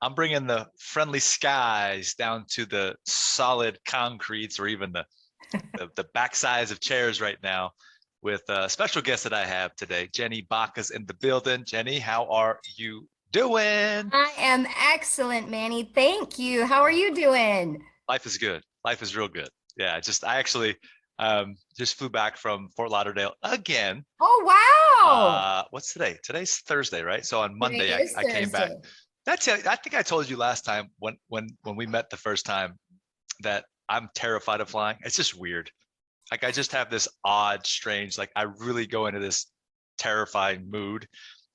I'm bringing the friendly skies down to the solid concretes or even the backsides of chairs right now with a special guest that I have today. Jenny Baca's in the building. Jenny, how are you doing? I am excellent, Manny. Thank you. How are you doing? Life is good. Life is real good. Yeah, I actually just flew back from Fort Lauderdale again. Oh, wow. What's today? Today's Thursday, right? So on Today Monday is I came back. Thursday. That's it. I think I told you last time when we met the first time that I'm terrified of flying. It's just weird. Like I just have this odd, strange, like I really go into this terrifying mood.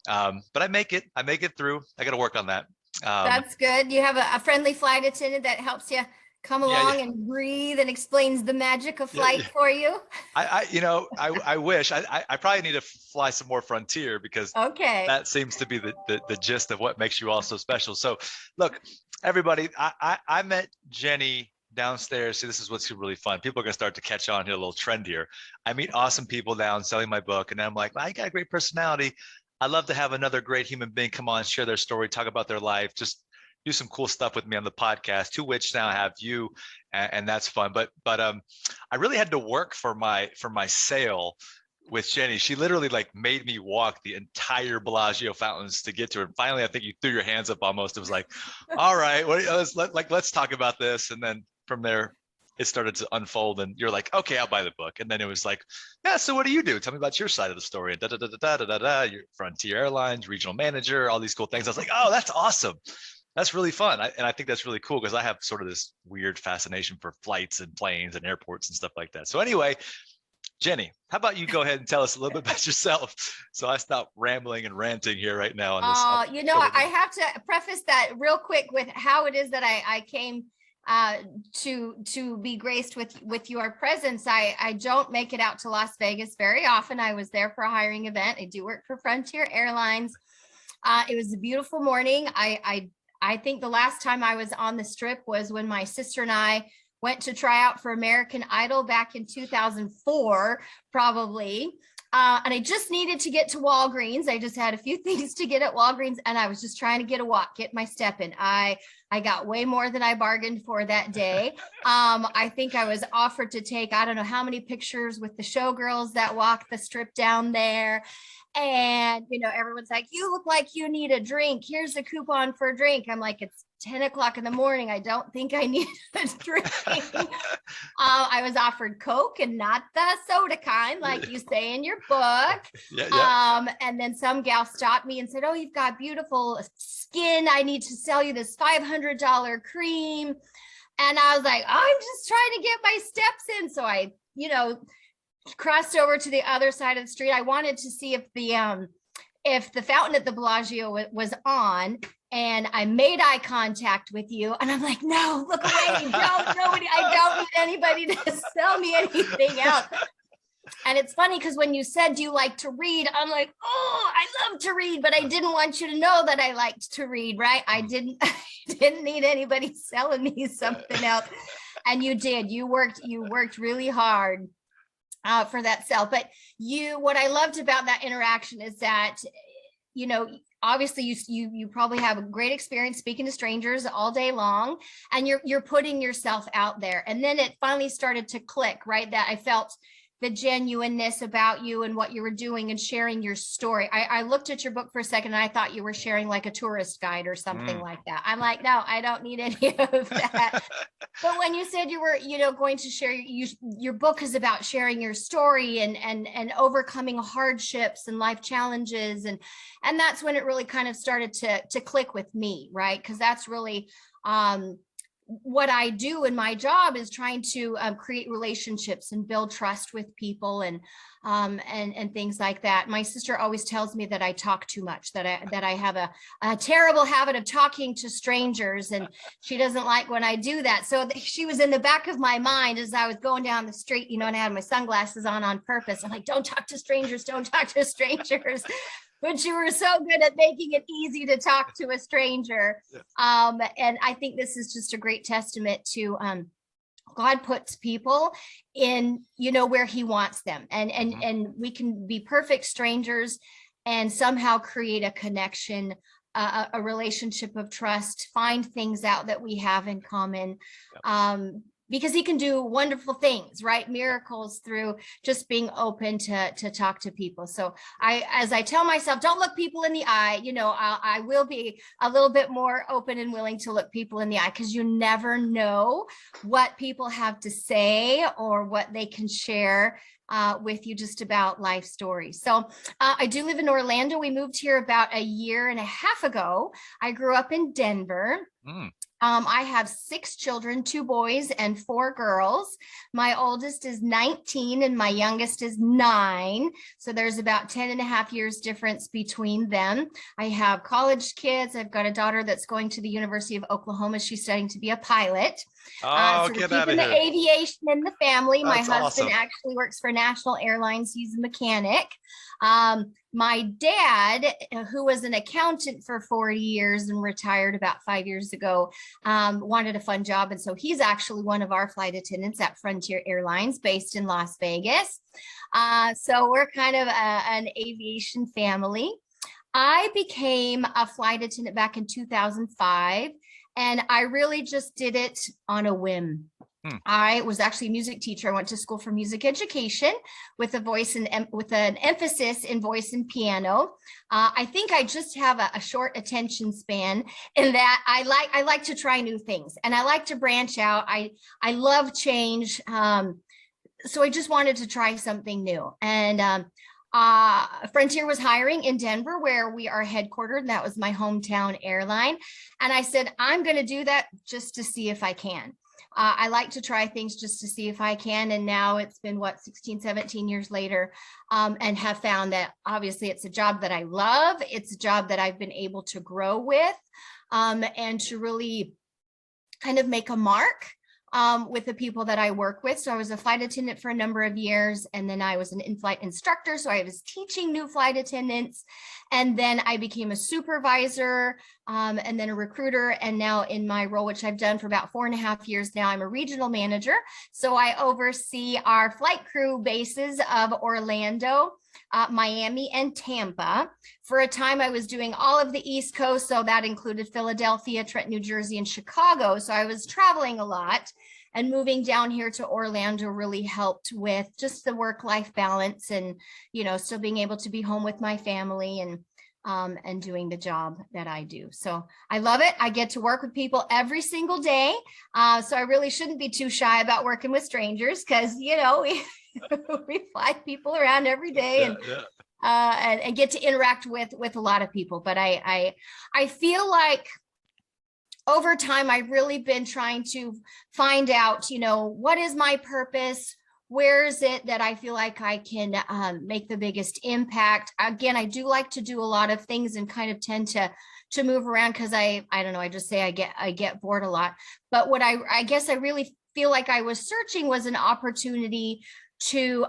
But I make it. I make it through. I got to work on that. Um, That's good. You have a friendly flight attendant that helps you come yeah, yeah, along and breathe and explains the magic of yeah, flight yeah. for you. I wish I probably need to fly some more Frontier because Okay. that seems to be the gist of what makes you all so special. So, look, everybody, I met Jenny downstairs. See, this is what's really fun. People are gonna start to catch on here, a little trend here. I meet awesome people down selling my book, and I'm like, well, I got a great personality. I'd love to have another great human being come on, share their story, talk about their life, just do some cool stuff with me on the podcast. To which now I have you, and that's fun. But I really had to work for my sale with Jenny. She literally like made me walk the entire Bellagio fountains to get to her. And finally, I think you threw your hands up almost. It was like, all right, let's talk about this. And then from there, it started to unfold. And you're like, okay, I'll buy the book. And then it was like, yeah. So what do you do? Tell me about your side of the story. And da da da da da da da. You're Frontier Airlines regional manager. All these cool things. I was like, oh, that's awesome. That's really fun. And I think that's really cool because I have sort of this weird fascination for flights and planes and airports and stuff like that. So anyway, Jenny, how about you go ahead and tell us a little bit about yourself so I stop rambling and ranting here right now on this. I have to preface that real quick with how it is that I came to be graced with your presence. I don't make it out to Las Vegas very often. I was there for a hiring event. I do work for Frontier Airlines. It was a beautiful morning. I think the last time I was on the strip was when my sister and I went to try out for American Idol back in 2004, probably. And I just needed to get to Walgreens. I just had a few things to get at Walgreens, and I was just trying to get a walk, get my step in. I got way more than I bargained for that day. I think I was offered to take, I don't know how many pictures with the showgirls that walk the strip down there. And, everyone's like, you look like you need a drink. Here's a coupon for a drink. I'm like, it's 10 o'clock in the morning. I don't think I need a drink. I was offered Coke and not the soda kind, like you say in your book. Yeah. And then some gal stopped me and said, oh, you've got beautiful skin. I need to sell you this $500 cream. And I was like, I'm just trying to get my steps in. So I, crossed over to the other side of the street. I wanted to see if the fountain at the Bellagio was on, and I made eye contact with you, and I'm like, no, look away. I don't need anybody to sell me anything else. And it's funny because when you said, do you like to read? I'm like, oh, I love to read, but I didn't want you to know that I liked to read, right? I didn't need anybody selling me something else. And you did. You worked really hard for that sell. But what I loved about that interaction is that, obviously you probably have a great experience speaking to strangers all day long, and you're putting yourself out there. And then it finally started to click, right? That I felt the genuineness about you and what you were doing and sharing your story. I looked at your book for a second and I thought you were sharing like a tourist guide or something like that. I'm like, no, I don't need any of that. But when you said you were, going to share, your book is about sharing your story and overcoming hardships and life challenges. And that's when it really kind of started to click with me, right? Because that's really, what I do in my job is trying to create relationships and build trust with people and things like that. My sister always tells me that I talk too much, that I have a terrible habit of talking to strangers, and she doesn't like when I do that. So she was in the back of my mind as I was going down the street, and I had my sunglasses on purpose. I'm like, don't talk to strangers, don't talk to strangers. But you were so good at making it easy to talk to a stranger. And I think this is just a great testament to God puts people in, where he wants them. And we can be perfect strangers and somehow create a connection a relationship of trust, find things out that we have in common. Because he can do wonderful things, right? Miracles through just being open to talk to people. So as I tell myself, don't look people in the eye, I will be a little bit more open and willing to look people in the eye, because you never know what people have to say or what they can share with you just about life stories. So I do live in Orlando. We moved here about a year and a half ago. I grew up in Denver. I have 6 children, 2 boys and 4 girls. My oldest is 19 and my youngest is 9. So there's about 10 and a half years difference between them. I have college kids. I've got a daughter that's going to the University of Oklahoma. She's studying to be a pilot. Oh, so get we're out of keeping the here. aviation in the family. That's My husband awesome. actually works for National Airlines. He's a mechanic. My dad, who was an accountant for 40 years and retired about 5 years ago, wanted a fun job. And so he's actually one of our flight attendants at Frontier Airlines based in Las Vegas. So we're kind of an aviation family. I became a flight attendant back in 2005, and I really just did it on a whim. I was actually a music teacher. I went to school for music education with with an emphasis in voice and piano. I think I just have a short attention span in that I like to try new things, and I like to branch out. I love change. So I just wanted to try something new. And Frontier was hiring in Denver, where we are headquartered, and that was my hometown airline. And I said, I'm going to do that just to see if I can. I like to try things just to see if I can. And now it's been 16, 17 years later, and have found that obviously it's a job that I love. It's a job that I've been able to grow with, and to really kind of make a mark with the people that I work with. So I was a flight attendant for a number of years, and then I was an in-flight instructor. So I was teaching new flight attendants, and then I became a supervisor, and then a recruiter. And now in my role, which I've done for about 4.5 years now, I'm a regional manager. So I oversee our flight crew bases of Orlando, Miami, and Tampa. For a time, I was doing all of the East Coast. So that included Philadelphia, Trenton, New Jersey, and Chicago. So I was traveling a lot, and moving down here to Orlando really helped with just the work-life balance, and, still being able to be home with my family, and doing the job that I do. So I love it. I get to work with people every single day. So I really shouldn't be too shy about working with strangers, because, we fly people around every day, and get to interact with a lot of people. But I feel like over time, I've really been trying to find out, what is my purpose? Where is it that I feel like I can make the biggest impact? Again, I do like to do a lot of things, and kind of tend to move around, because I don't know, I just say I get bored a lot. But what I guess I really feel like I was searching was an opportunity to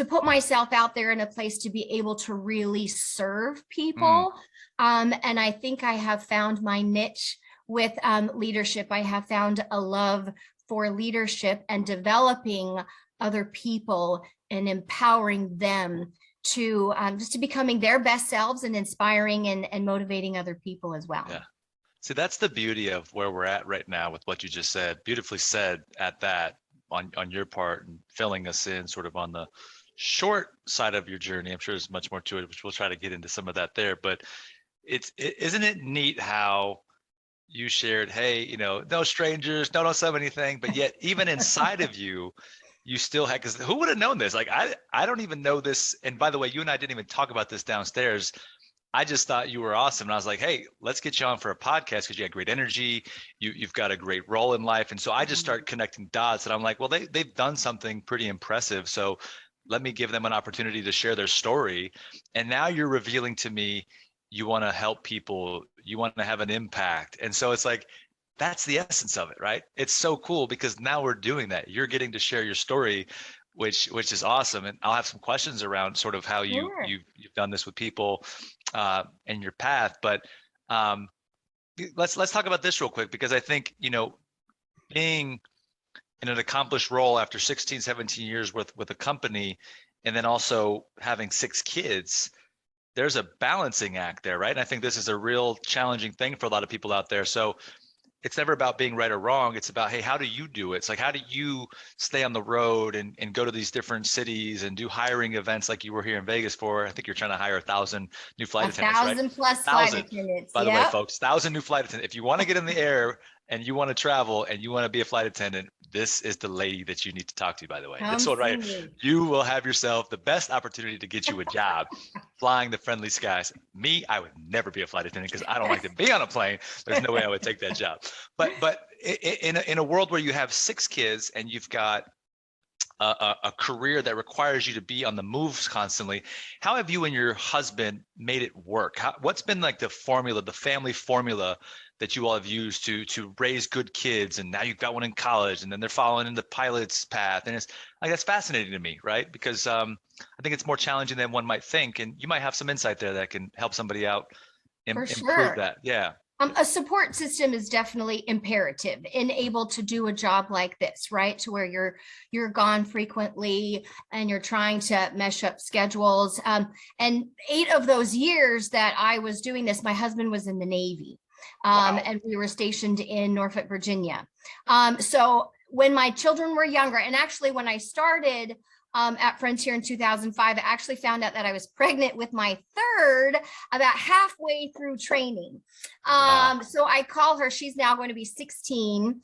put myself out there in a place to be able to really serve people. And I think I have found my niche with leadership. I have found a love for leadership and developing other people and empowering them to just to becoming their best selves, and inspiring and motivating other people as well. Yeah. See, that's the beauty of where we're at right now with what you just said. Beautifully said at that on your part, and filling us in sort of on the short side of your journey. I'm sure there's much more to it, which we'll try to get into some of that there. But isn't it neat how you shared, hey, no strangers, don't say anything, but yet even inside of you, you still had, because who would have known this? Like, I don't even know this. And by the way, you and I didn't even talk about this downstairs. I just thought you were awesome. And I was like, hey, let's get you on for a podcast, because you had great energy. You've got a great role in life. And so I just started connecting dots, and I'm like, well, they've done something pretty impressive. So let me give them an opportunity to share their story. And now you're revealing to me, you want to help people, you want to have an impact. And so it's like, that's the essence of it, right? It's so cool, because now we're doing that. You're getting to share your story, which is awesome. And I'll have some questions around sort of how you've done this with people and your path. But let's talk about this real quick, because I think, being in an accomplished role after 16, 17 years with a company, and then also having 6 kids, there's a balancing act there, right? And I think this is a real challenging thing for a lot of people out there. So it's never about being right or wrong. It's about, hey, how do you do it? It's like, how do you stay on the road and go to these different cities and do hiring events like you were here in Vegas for? I think you're trying to hire 1,000 new flight attendants, right? 1,000 plus flight 1,000, attendants. by the way, Yep. folks, 1,000 new flight attendants. If you want to get in the air and you want to travel and you want to be a flight attendant, this is the lady that you need to talk to, by the way. Come This one, right? see me. You will have yourself the best opportunity to get you a job flying the friendly skies. Me, I would never be a flight attendant because I don't like to be on a plane. There's no way I would take that job. But in a world where you have 6 kids and you've got a career that requires you to be on the moves constantly, how have you and your husband made it work? What's been like the formula, the family formula that you all have used to raise good kids? And now you've got one in college, and then they're following in the pilot's path, and it's like, that's fascinating to me, right? Because I think it's more challenging than one might think, and you might have some insight there that can help somebody out improve that. Yeah. A support system is definitely imperative in able to do a job like this, right? To where you're gone frequently and you're trying to mesh up schedules. And 8 of those years that I was doing this, my husband was in the Navy. Wow. And we were stationed in Norfolk, Virginia. So when my children were younger, and actually when I started at Frontier in 2005, I actually found out that I was pregnant with my 3rd about halfway through training. Wow. So I call her, she's now going to be 16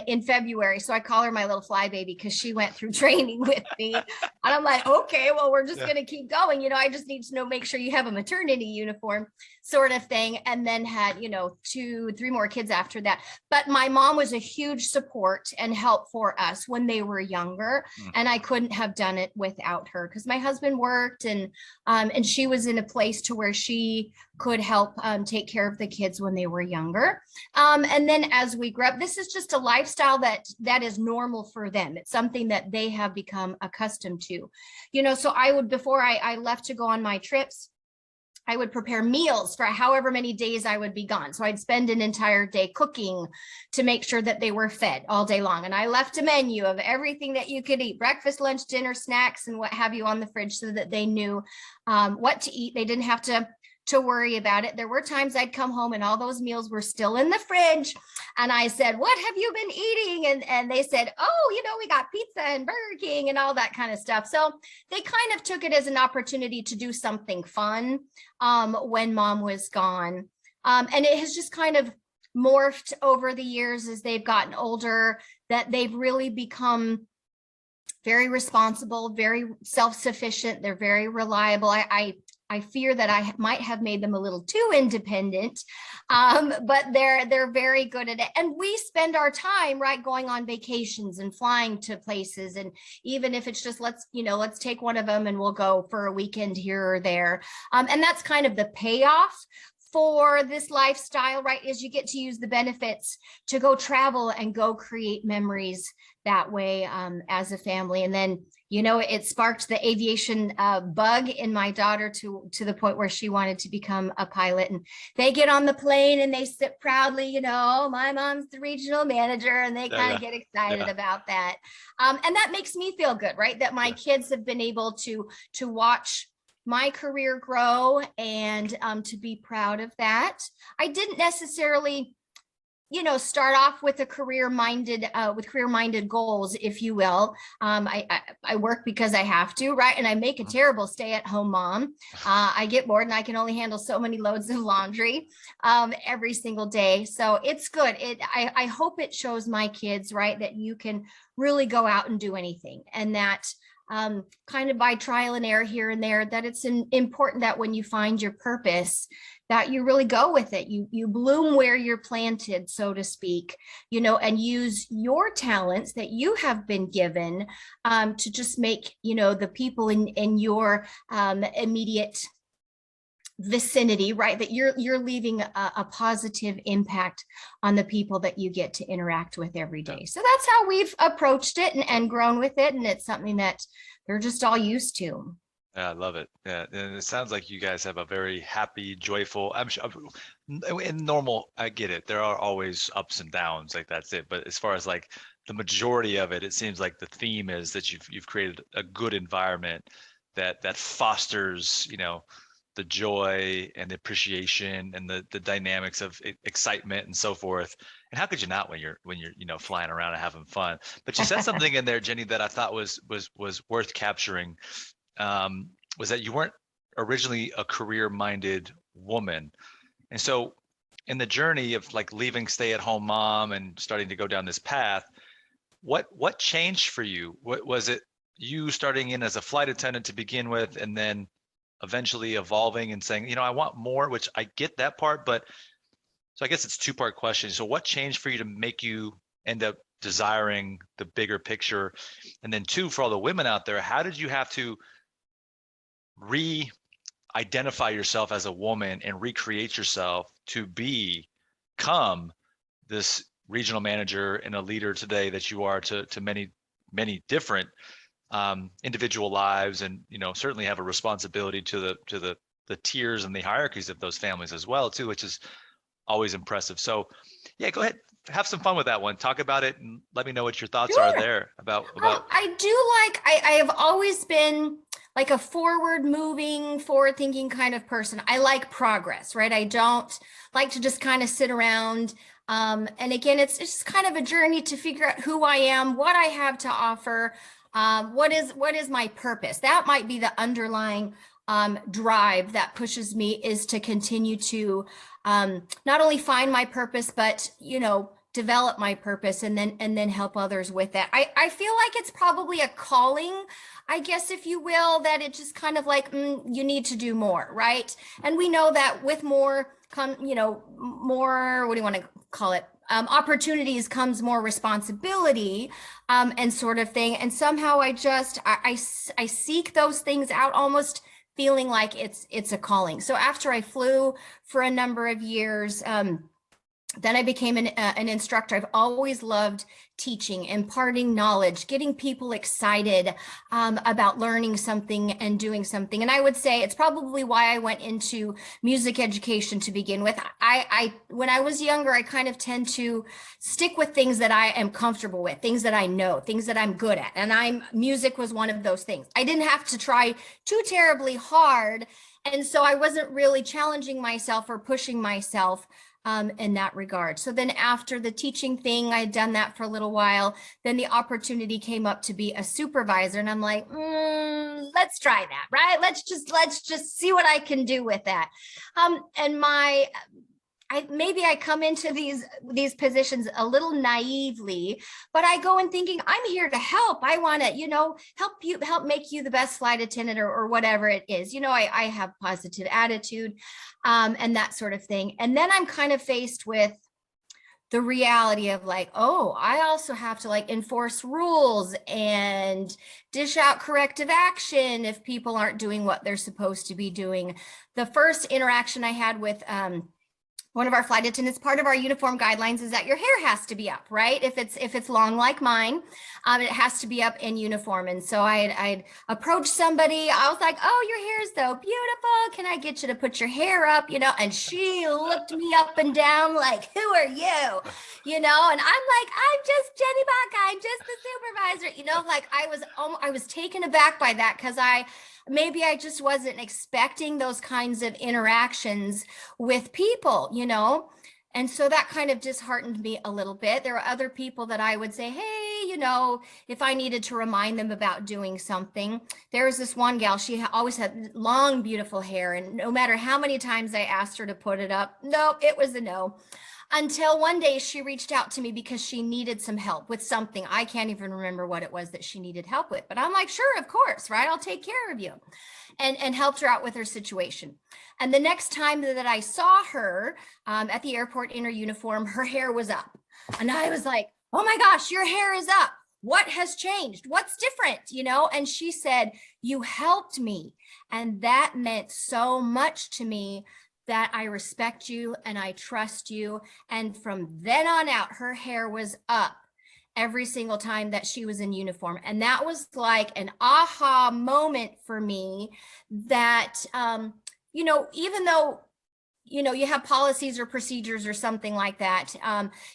in February. So I call her my little fly baby because she went through training with me. And I'm like, okay, well, we're just going to keep going. I just need to know, make sure you have a maternity uniform sort of thing. And then had, 2, 3 more kids after that. But my mom was a huge support and help for us when they were younger. And I couldn't have done it without her because my husband worked and she was in a place to where she could help take care of the kids when they were younger. And then as we grew up, this is just a lifestyle that is normal for them. It's something that they have become accustomed to, so I would, before I left to go on my trips, I would prepare meals for however many days I would be gone. So I'd spend an entire day cooking to make sure that they were fed all day long. And I left a menu of everything that you could eat, breakfast, lunch, dinner, snacks, and what have you on the fridge so that they knew what to eat. They didn't have to worry about it. There were times I'd come home and all those meals were still in the fridge. And I said, what have you been eating? And they said, oh, we got pizza and Burger King and all that kind of stuff. So they kind of took it as an opportunity to do something fun when mom was gone. And it has just kind of morphed over the years as they've gotten older, that they've really become very responsible, very self-sufficient. They're very reliable. I fear that I might have made them a little too independent, but they're very good at it. And we spend our time, right, going on vacations and flying to places. And even if it's just, let's take one of them and we'll go for a weekend here or there. And that's kind of the payoff for this lifestyle, right, is you get to use the benefits to go travel and go create memories that way as a family. And then, it sparked the aviation bug in my daughter to the point where she wanted to become a pilot. And they get on the plane and they sit proudly, my mom's the regional manager, and they kind of get excited about that. And that makes me feel good, right? That my kids have been able to watch my career grow and to be proud of that. I didn't necessarily start off with career-minded goals, if you will. I work because I have to, right? And I make a terrible stay-at-home mom. I get bored and I can only handle so many loads of laundry every single day. So it's good. I hope it shows my kids, right, that you can really go out and do anything, and that kind of by trial and error here and there, that it's important that when you find your purpose, that you really go with it. You bloom where you're planted, so to speak, and use your talents that you have been given to just make, the people in your immediate vicinity, right, that you're leaving a positive impact on the people that you get to interact with every day. So that's how we've approached it and grown with it. And it's something that they're just all used to. Yeah, I love it. Yeah, and it sounds like you guys have a very happy, joyful. I'm sure in normal, I get it. There are always ups and downs, like that's it. But as far as like the majority of it, it seems like the theme is that you've created a good environment that fosters, the joy and the appreciation and the dynamics of excitement and so forth. And how could you not when you're flying around and having fun? But you said something in there, Jenny, that I thought was worth capturing. Was that you weren't originally a career-minded woman, and so in the journey of like leaving stay-at-home mom and starting to go down this path, what changed for you? What was it? You starting in as a flight attendant to begin with, and then eventually evolving and saying, I want more, which I get that part, but so I guess it's two-part question. So what changed for you to make you end up desiring the bigger picture? And then two, for all the women out there, how did you have to re-identify yourself as a woman and recreate yourself to become this regional manager and a leader today that you are to many, many different individual lives, and certainly have a responsibility to the tiers and the hierarchies of those families as well too, which is always impressive. So yeah, go ahead, have some fun with that one. Talk about it and let me know what your thoughts are there about. I have always been like a forward thinking kind of person. I like progress, right? I don't like to just kind of sit around. And again, it's just kind of a journey to figure out who I am, what I have to offer, what is my purpose. That might be the underlying drive that pushes me, is to continue to not only find my purpose, but develop my purpose and then help others with that. I feel like it's probably a calling, I guess, if you will, that it just kind of like, you need to do more, right? And we know that with more more, what do you want to call it? Opportunities comes more responsibility, and sort of thing. And somehow I seek those things out, almost feeling like it's a calling. So after I flew for a number of years, then I became an instructor. I've always loved teaching, imparting knowledge, getting people excited about learning something and doing something. And I would say it's probably why I went into music education to begin with. When I was younger, I kind of tend to stick with things that I am comfortable with, things that I know, things that I'm good at. And music was one of those things. I didn't have to try too terribly hard. And so I wasn't really challenging myself or pushing myself in that regard. So then after the teaching thing, I had done that for a little while. Then the opportunity came up to be a supervisor. And I'm like, let's try that, right? Let's just see what I can do with that. And maybe I come into these positions a little naively, but I go in thinking, I'm here to help. I want to, help make you the best flight attendant or whatever it is. I have positive attitude, and that sort of thing. And then I'm kind of faced with the reality of like, oh, I also have to like enforce rules and dish out corrective action if people aren't doing what they're supposed to be doing. The first interaction I had with one of our flight attendants, part of our uniform guidelines is that your hair has to be up, right? If it's long like mine, it has to be up in uniform. And so I'd approach somebody. I was like, oh, your hair is so beautiful. Can I get you to put your hair up? And she looked me up and down like, who are you? And I'm like, I'm just Jenny Baca. I'm just the supervisor. Like I was taken aback by that, because maybe I just wasn't expecting those kinds of interactions with people, and so that kind of disheartened me a little bit. There were other people that I would say, hey, if I needed to remind them about doing something. There was this one gal, she always had long, beautiful hair, and no matter how many times I asked her to put it up, no, it was a no. Until one day she reached out to me because she needed some help with something. I can't even remember what it was that she needed help with, but I'm like, sure, of course, right? I'll take care of you, and helped her out with her situation. And the next time that I saw her at the airport in her uniform, her hair was up. And I was like, oh my gosh, your hair is up. What has changed? What's different? And she said, you helped me. And that meant so much to me, that I respect you and I trust you. And from then on out, her hair was up every single time that she was in uniform. And that was like an aha moment for me, that, even though, you have policies or procedures or something like that,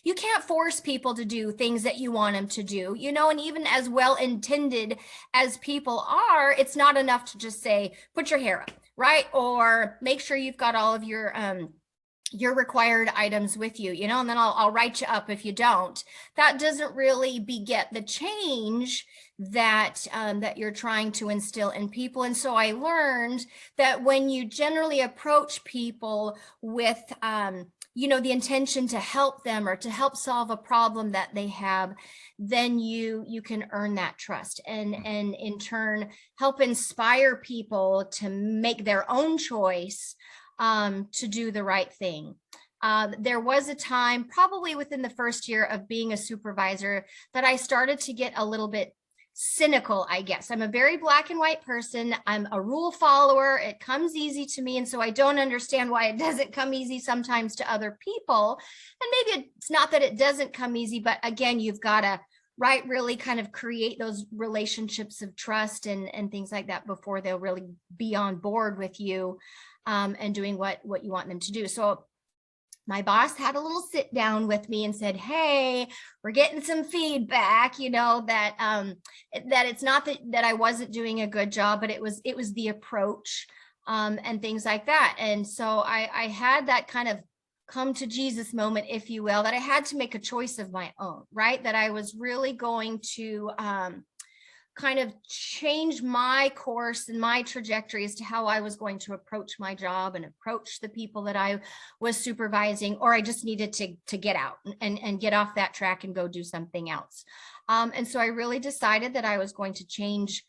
you can't force people to do things that you want them to do, and even as well-intended as people are, it's not enough to just say, put your hair up. right? Or make sure you've got all of your required items with you, you know, and then I'll write you up if you don't. That doesn't really beget the change that that you're trying to instill in people. And so I learned that when you generally approach people with you know, the intention to help them or to help solve a problem that they have, then you can earn that trust and in turn help inspire people to make their own choice to do the right thing. There was a time, probably within the first year of being a supervisor, that I started to get a little bit cynical, I guess. I'm a very black and white person. I'm a rule follower. It comes easy to me. And so I don't understand why it doesn't come easy sometimes to other people. And maybe it's not that it doesn't come easy, but again, you've got to really kind of create those relationships of trust and things like that before they'll really be on board with you and doing what you want them to do. So my boss had a little sit down with me and said, hey, we're getting some feedback, you know, that that it's not that I wasn't doing a good job, but it was the approach and things like that. And so I had that kind of come to Jesus moment, if you will, that I had to make a choice of my own, right? That I was really going to kind of change my course and my trajectory as to how I was going to approach my job and approach the people that I was supervising, or I just needed to get out and get off that track and go do something else. And so I really decided that I was going to change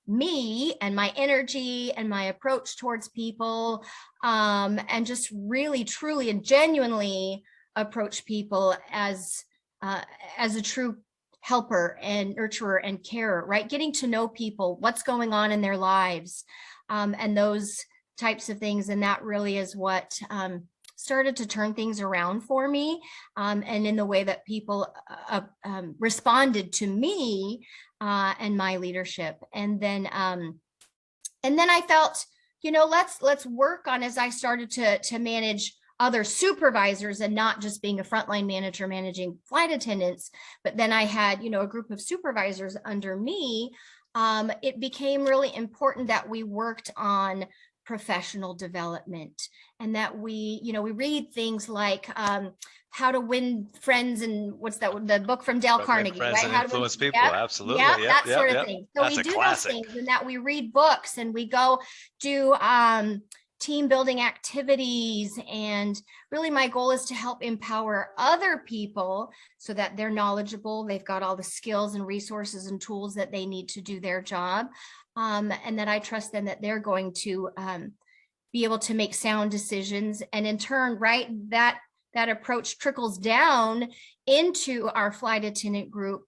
me and my energy and my approach towards people, and just really, truly, and genuinely approach people as a true helper and nurturer and carer, right? Getting to know people, what's going on in their lives, and those types of things. And that really is what started to turn things around for me, and in the way that people responded to me and my leadership. And then I felt, you know, let's work on, as I started to manage other supervisors and not just being a frontline manager managing flight attendants, but then I had, you know, a group of supervisors under me. It became really important that we worked on professional development, and that we, you know, we read things like How to Win Friends, and what's that, the book from Dale Carnegie, Friends right? and How to influence win, people. yep, Absolutely. yep, Yep, that yep, sort of yep. thing. So That's we a do classic. those things, and that we read books and we go do team building activities. And really my goal is to help empower other people so that they're knowledgeable, they've got all the skills and resources and tools that they need to do their job, and that I trust them that they're going to be able to make sound decisions. And in turn, right, that approach trickles down into our flight attendant group,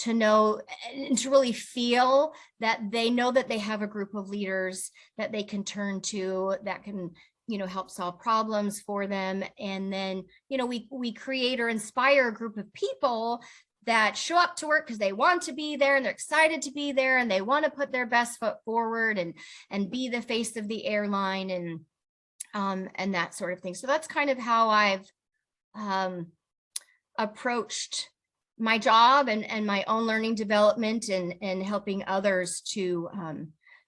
to know and to really feel that they know that they have a group of leaders that they can turn to, that can, you know, help solve problems for them. And then, you know, we create or inspire a group of people that show up to work because they want to be there and they're excited to be there and they want to put their best foot forward and be the face of the airline and that sort of thing. So that's kind of how I've approached my job and my own learning development and helping others to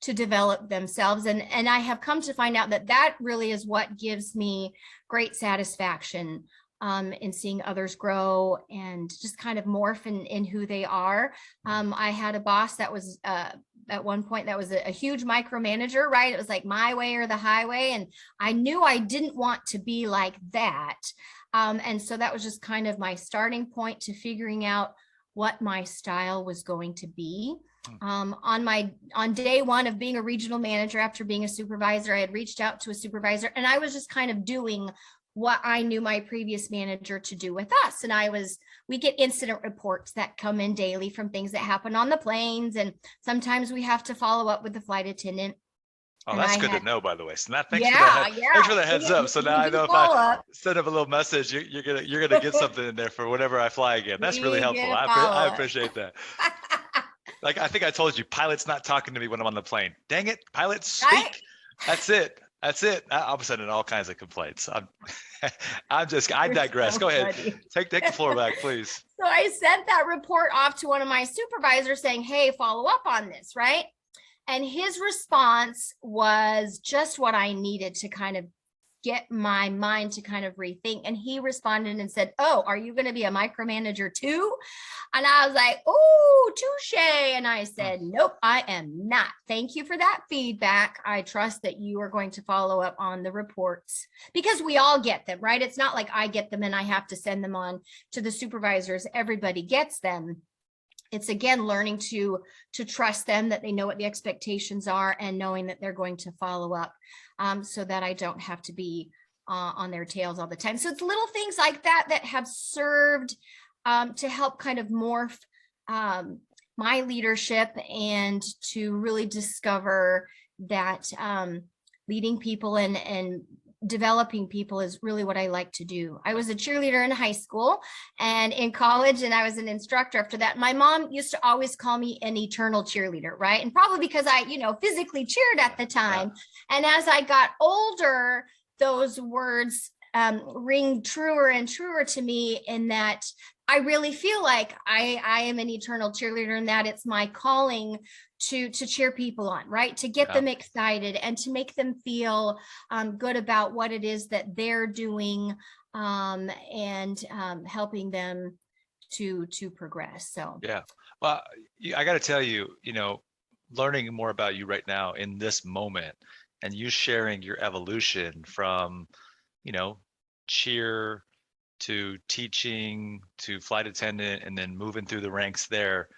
develop themselves. And I have come to find out that really is what gives me great satisfaction in seeing others grow and just kind of morph in who they are. I had a boss that was at one point that was a huge micromanager, right? It was like my way or the highway. And I knew I didn't want to be like that. And so that was just kind of my starting point to figuring out what my style was going to be. On day one of being a regional manager, after being a supervisor, I had reached out to a supervisor and I was just kind of doing what I knew my previous manager to do with us. And we get incident reports that come in daily from things that happen on the planes. And sometimes we have to follow up with the flight attendant. Oh, that's good to know, by the way. So now, thanks for the heads up. So now I know if I send up a little message, you're gonna get something in there for whenever I fly again. That's really helpful. I appreciate that. Like I think I told you, pilot's not talking to me when I'm on the plane. Dang it, pilots speak. Right? That's it. I'm sending all kinds of complaints. I digress. So go ahead. Take the floor back, please. So I sent that report off to one of my supervisors saying, hey, follow up on this, right? And his response was just what I needed to kind of get my mind to kind of rethink. And he responded and said, "Oh, are you going to be a micromanager too?" And I was like, "Oh, touche." And I said, "Nope, I am not. Thank you for that feedback. I trust that you are going to follow up on the reports," because we all get them, right? It's not like I get them and I have to send them on to the supervisors. Everybody gets them. It's again learning to trust them, that they know what the expectations are, and knowing that they're going to follow up, so that I don't have to be on their tails all the time. So it's little things like that that have served to help kind of morph my leadership, and to really discover that leading people and developing people is really what I like to do. I was a cheerleader in high school and in college, and I was an instructor after that. My mom used to always call me an eternal cheerleader, right? And probably because I, physically cheered at the time. And as I got older, those words ring truer and truer to me, in that I really feel like I am an eternal cheerleader, and that it's my calling to cheer people on, right? To get them excited and to make them feel good about what it is that they're doing, and helping them to progress. So yeah, well, I got to tell you, learning more about you right now in this moment, and you sharing your evolution from, cheer to teaching to flight attendant, and then moving through the ranks there.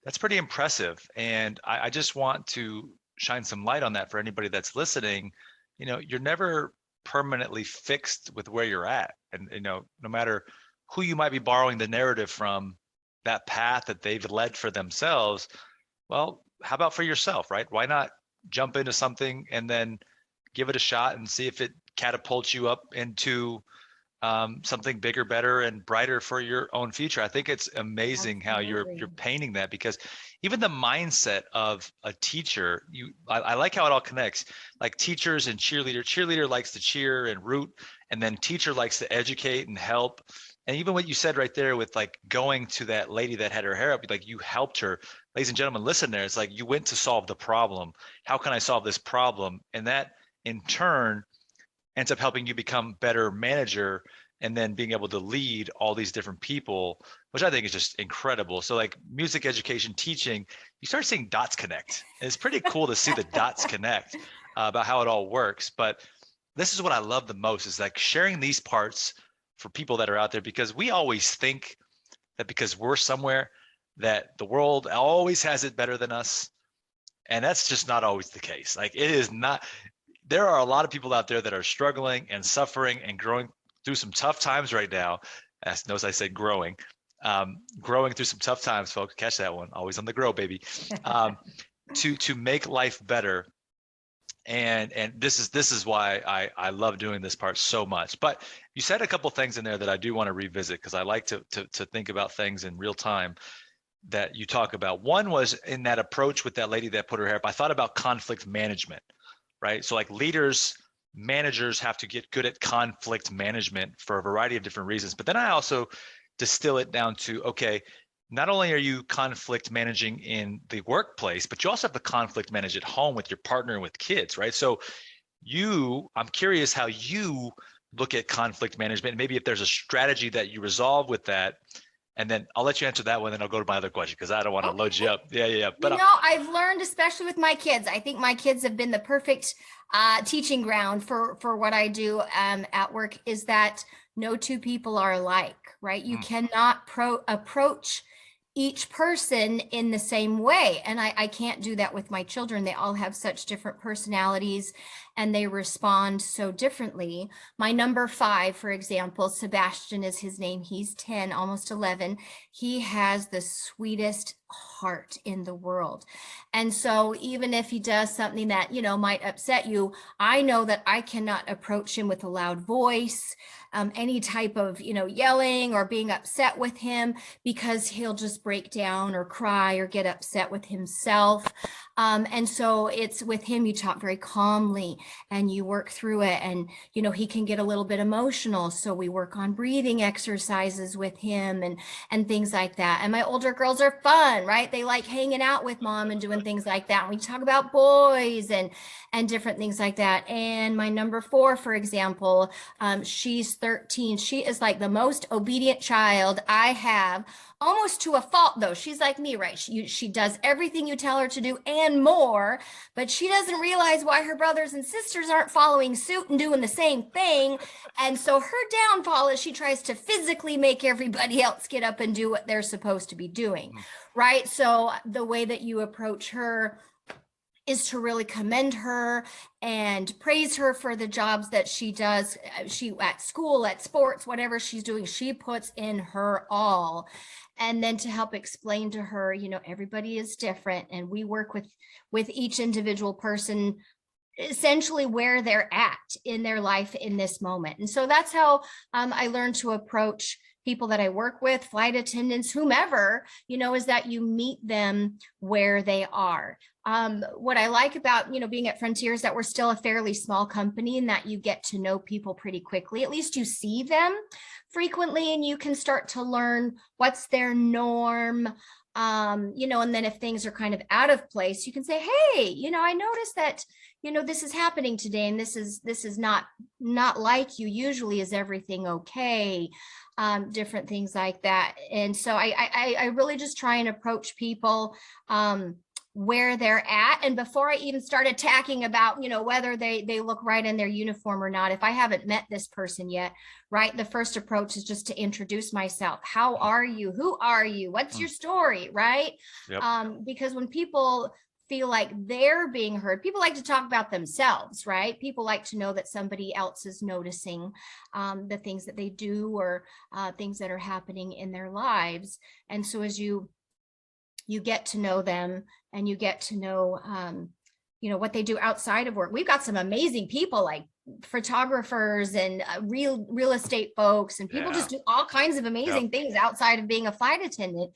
That's pretty impressive. And I just want to shine some light on that for anybody that's listening. You're never permanently fixed with where you're at. And, no matter who you might be borrowing the narrative from, that path that they've led for themselves, well, how about for yourself, right? Why not jump into something and then give it a shot and see if it catapults you up into something bigger, better, and brighter for your own future. I think it's amazing how you're painting that, because even the mindset of a teacher, I like how it all connects. Like teachers and cheerleader likes to cheer and root, and then teacher likes to educate and help. And even what you said right there with like going to that lady that had her hair up, like you helped her. Ladies and gentlemen, listen there. It's like you went to solve the problem. How can I solve this problem? And that in turn ends up helping you become better manager, and then being able to lead all these different people, which I think is just incredible. So like music education, teaching, you start seeing dots connect. And it's pretty cool to see the dots connect about how it all works. But this is what I love the most, is like sharing these parts for people that are out there, because we always think that because we're somewhere that the world always has it better than us. And that's just not always the case. Like it is not. There are a lot of people out there that are struggling and suffering and growing through some tough times right now. Notice I said growing through some tough times, folks. Catch that one. Always on the grow, baby. To make life better. And this is why I love doing this part so much. But you said a couple things in there that I do want to revisit, because I like to think about things in real time that you talk about. One was in that approach with that lady that put her hair up. I thought about conflict management. Right? So like managers have to get good at conflict management for a variety of different reasons. But then I also distill it down to, okay, not only are you conflict managing in the workplace, but you also have to conflict manage at home with your partner and with kids, right? So I'm curious how you look at conflict management, and maybe if there's a strategy that you resolve with that. And then I'll let you answer that one, then I'll go to my other question, because I don't want to load you up. Yeah. But I've learned, especially with my kids, I think my kids have been the perfect teaching ground for what I do at work, is that no two people are alike, right? You cannot approach each person in the same way. And I can't do that with my children. They all have such different personalities, and they respond so differently. My number 5, for example, Sebastian is his name. He's 10, almost 11. He has the sweetest heart in the world. And so even if he does something that, might upset you, I know that I cannot approach him with a loud voice. any type of, yelling or being upset with him, because he'll just break down or cry or get upset with himself. And so it's with him, you talk very calmly and you work through it. And, he can get a little bit emotional. So we work on breathing exercises with him and things like that. And my older girls are fun, right? They like hanging out with mom and doing things like that. And we talk about boys and different things like that. And my number 4, for example, she's 13. She is like the most obedient child I have, almost to a fault though. She's like me, right? She does everything you tell her to do and more, but she doesn't realize why her brothers and sisters aren't following suit and doing the same thing. And so her downfall is she tries to physically make everybody else get up and do what they're supposed to be doing, right? So the way that you approach her is to really commend her and praise her for the jobs that she does. She at school, at sports, whatever she's doing, she puts in her all. And then to help explain to her, everybody is different, and we work with each individual person essentially where they're at in their life in this moment. And so that's how I learned to approach people that I work with, flight attendants, whomever, is that you meet them where they are. What I like about, being at Frontier is that we're still a fairly small company, and that you get to know people pretty quickly. At least you see them frequently and you can start to learn what's their norm. And then if things are kind of out of place, you can say, hey, I noticed that, this is happening today, and this is not like you. Usually, is everything okay? Different things like that. And so I really just try and approach people where they're at. And before I even start attacking about, whether they look right in their uniform or not, if I haven't met this person yet, right, the first approach is just to introduce myself. How are you? Who are you? What's your story? Right? Yep. Because when people feel like they're being heard, people like to talk about themselves, right? People like to know that somebody else is noticing the things that they do, or things that are happening in their lives. And so as you get to know them, and you get to know, what they do outside of work. We've got some amazing people, like photographers and real estate folks, and people just do all kinds of amazing things outside of being a flight attendant.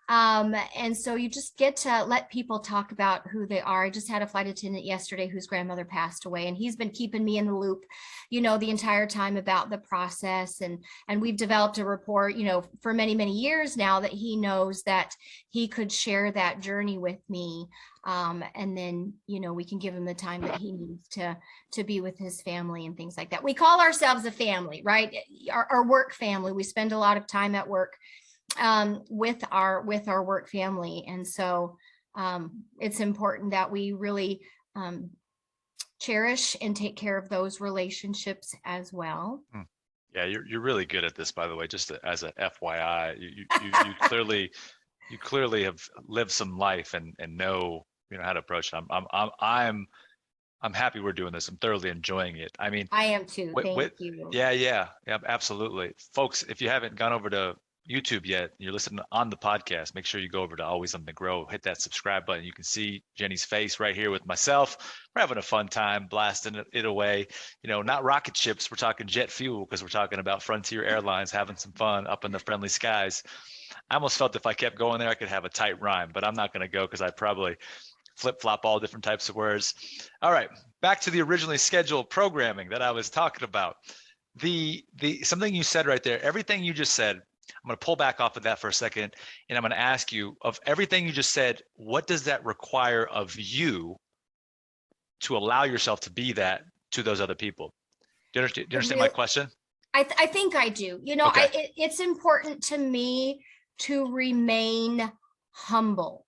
And so you just get to let people talk about who they are. I just had a flight attendant yesterday whose grandmother passed away, and he's been keeping me in the loop, the entire time about the process. And we've developed a rapport, for many, many years now, that he knows that he could share that journey with me. And then, we can give him the time that he needs to be with his family and things like that. We call ourselves a family, right? Our work family. We spend a lot of time at work with our work family. And so it's important that we really cherish and take care of those relationships as well. Yeah, you're really good at this, by the way, just as a FYI. You clearly have lived some life and know how to approach it. I'm happy we're doing this. I'm thoroughly enjoying it. I mean, I am too. Thank you. Yeah, absolutely. Folks, if you haven't gone over to YouTube yet, you're listening on the podcast, make sure you go over to Always Something to Grow, hit that subscribe button. You can see Jenny's face right here with myself. We're having a fun time blasting it away. Not rocket ships. We're talking jet fuel, because we're talking about Frontier Airlines having some fun up in the friendly skies. I almost felt if I kept going there, I could have a tight rhyme, but I'm not going to go, because I probably flip-flop all different types of words. All right, back to the originally scheduled programming that I was talking about. The something you said right there, everything you just said, I'm going to pull back off of that for a second, and I'm going to ask you, of everything you just said, what does that require of you to allow yourself to be that to those other people? Do you understand my question? I think I do. Okay. It's important to me to remain humble.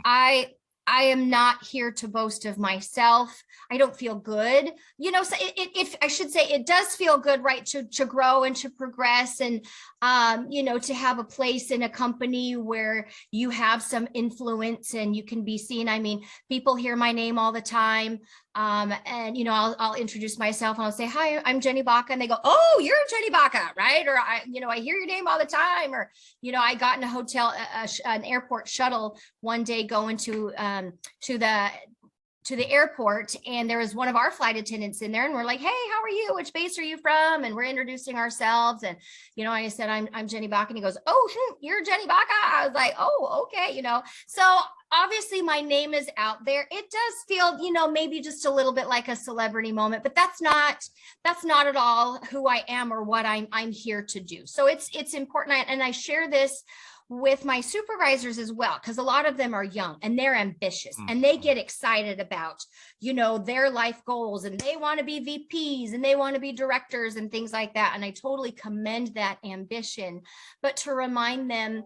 I am not here to boast of myself. I don't feel good. So I should say it does feel good, right? To grow and to progress, and, to have a place in a company where you have some influence and you can be seen. I mean, people hear my name all the time. And, I'll introduce myself and I'll say, hi, I'm Jenny Baca. And they go, oh, you're Jenny Baca, right? Or I hear your name all the time. Or, I got in a hotel, an airport shuttle one day going to the to the airport, and there was one of our flight attendants in there, and we're like, hey, how are you? Which base are you from? And we're introducing ourselves. And, I said, I'm Jenny Baca. And he goes, oh, you're Jenny Baca. I was like, oh, okay. So obviously my name is out there. It does feel, maybe just a little bit like a celebrity moment, but that's not at all who I am or what I'm here to do. So it's important. And I share this with my supervisors as well, because a lot of them are young and they're ambitious and they get excited about, their life goals, and they want to be VPs and they want to be directors and things like that. And I totally commend that ambition, but to remind them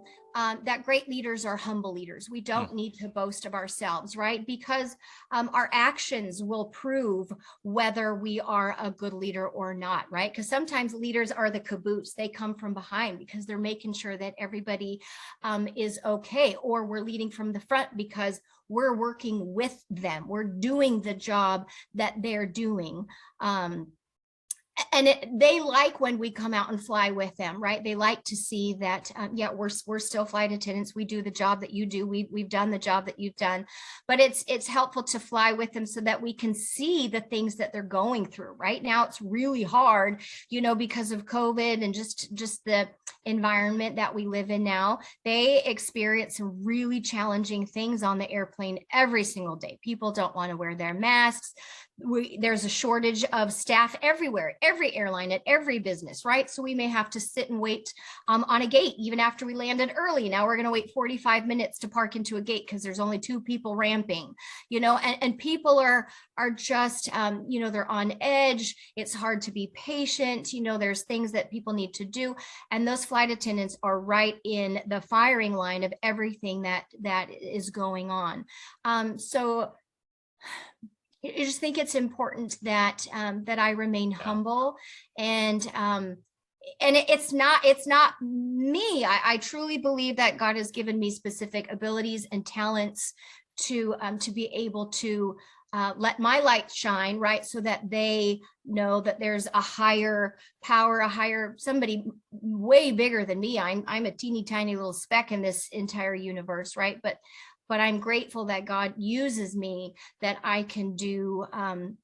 that great leaders are humble leaders. We don't need to boast of ourselves, right? Because our actions will prove whether we are a good leader or not, right? Because sometimes leaders are the caboose. They come from behind because they're making sure that everybody is okay, or we're leading from the front because we're working with them. We're doing the job that they're doing. And they like when we come out and fly with them, right? They like to see that, yeah, we're still flight attendants. We do the job that you do. We've done the job that you've done, but it's helpful to fly with them so that we can see the things that they're going through. Right now, it's really hard, because of COVID and just the environment that we live in now. They experience some really challenging things on the airplane every single day. People don't want to wear their masks. There's a shortage of staff everywhere, every airline, at every business, right? So we may have to sit and wait on a gate even after we landed early. Now we're going to wait 45 minutes to park into a gate because there's only 2 people ramping, and people are just, they're on edge. It's hard to be patient. There's things that people need to do. And those flight attendants are right in the firing line of everything that is going on. So I just think it's important that that I remain humble, and it's not me. I truly believe that God has given me specific abilities and talents to be able to let my light shine, right? So that they know that there's a higher power, somebody way bigger than me. I'm a teeny tiny little speck in this entire universe, right? But I'm grateful that God uses me, that I can do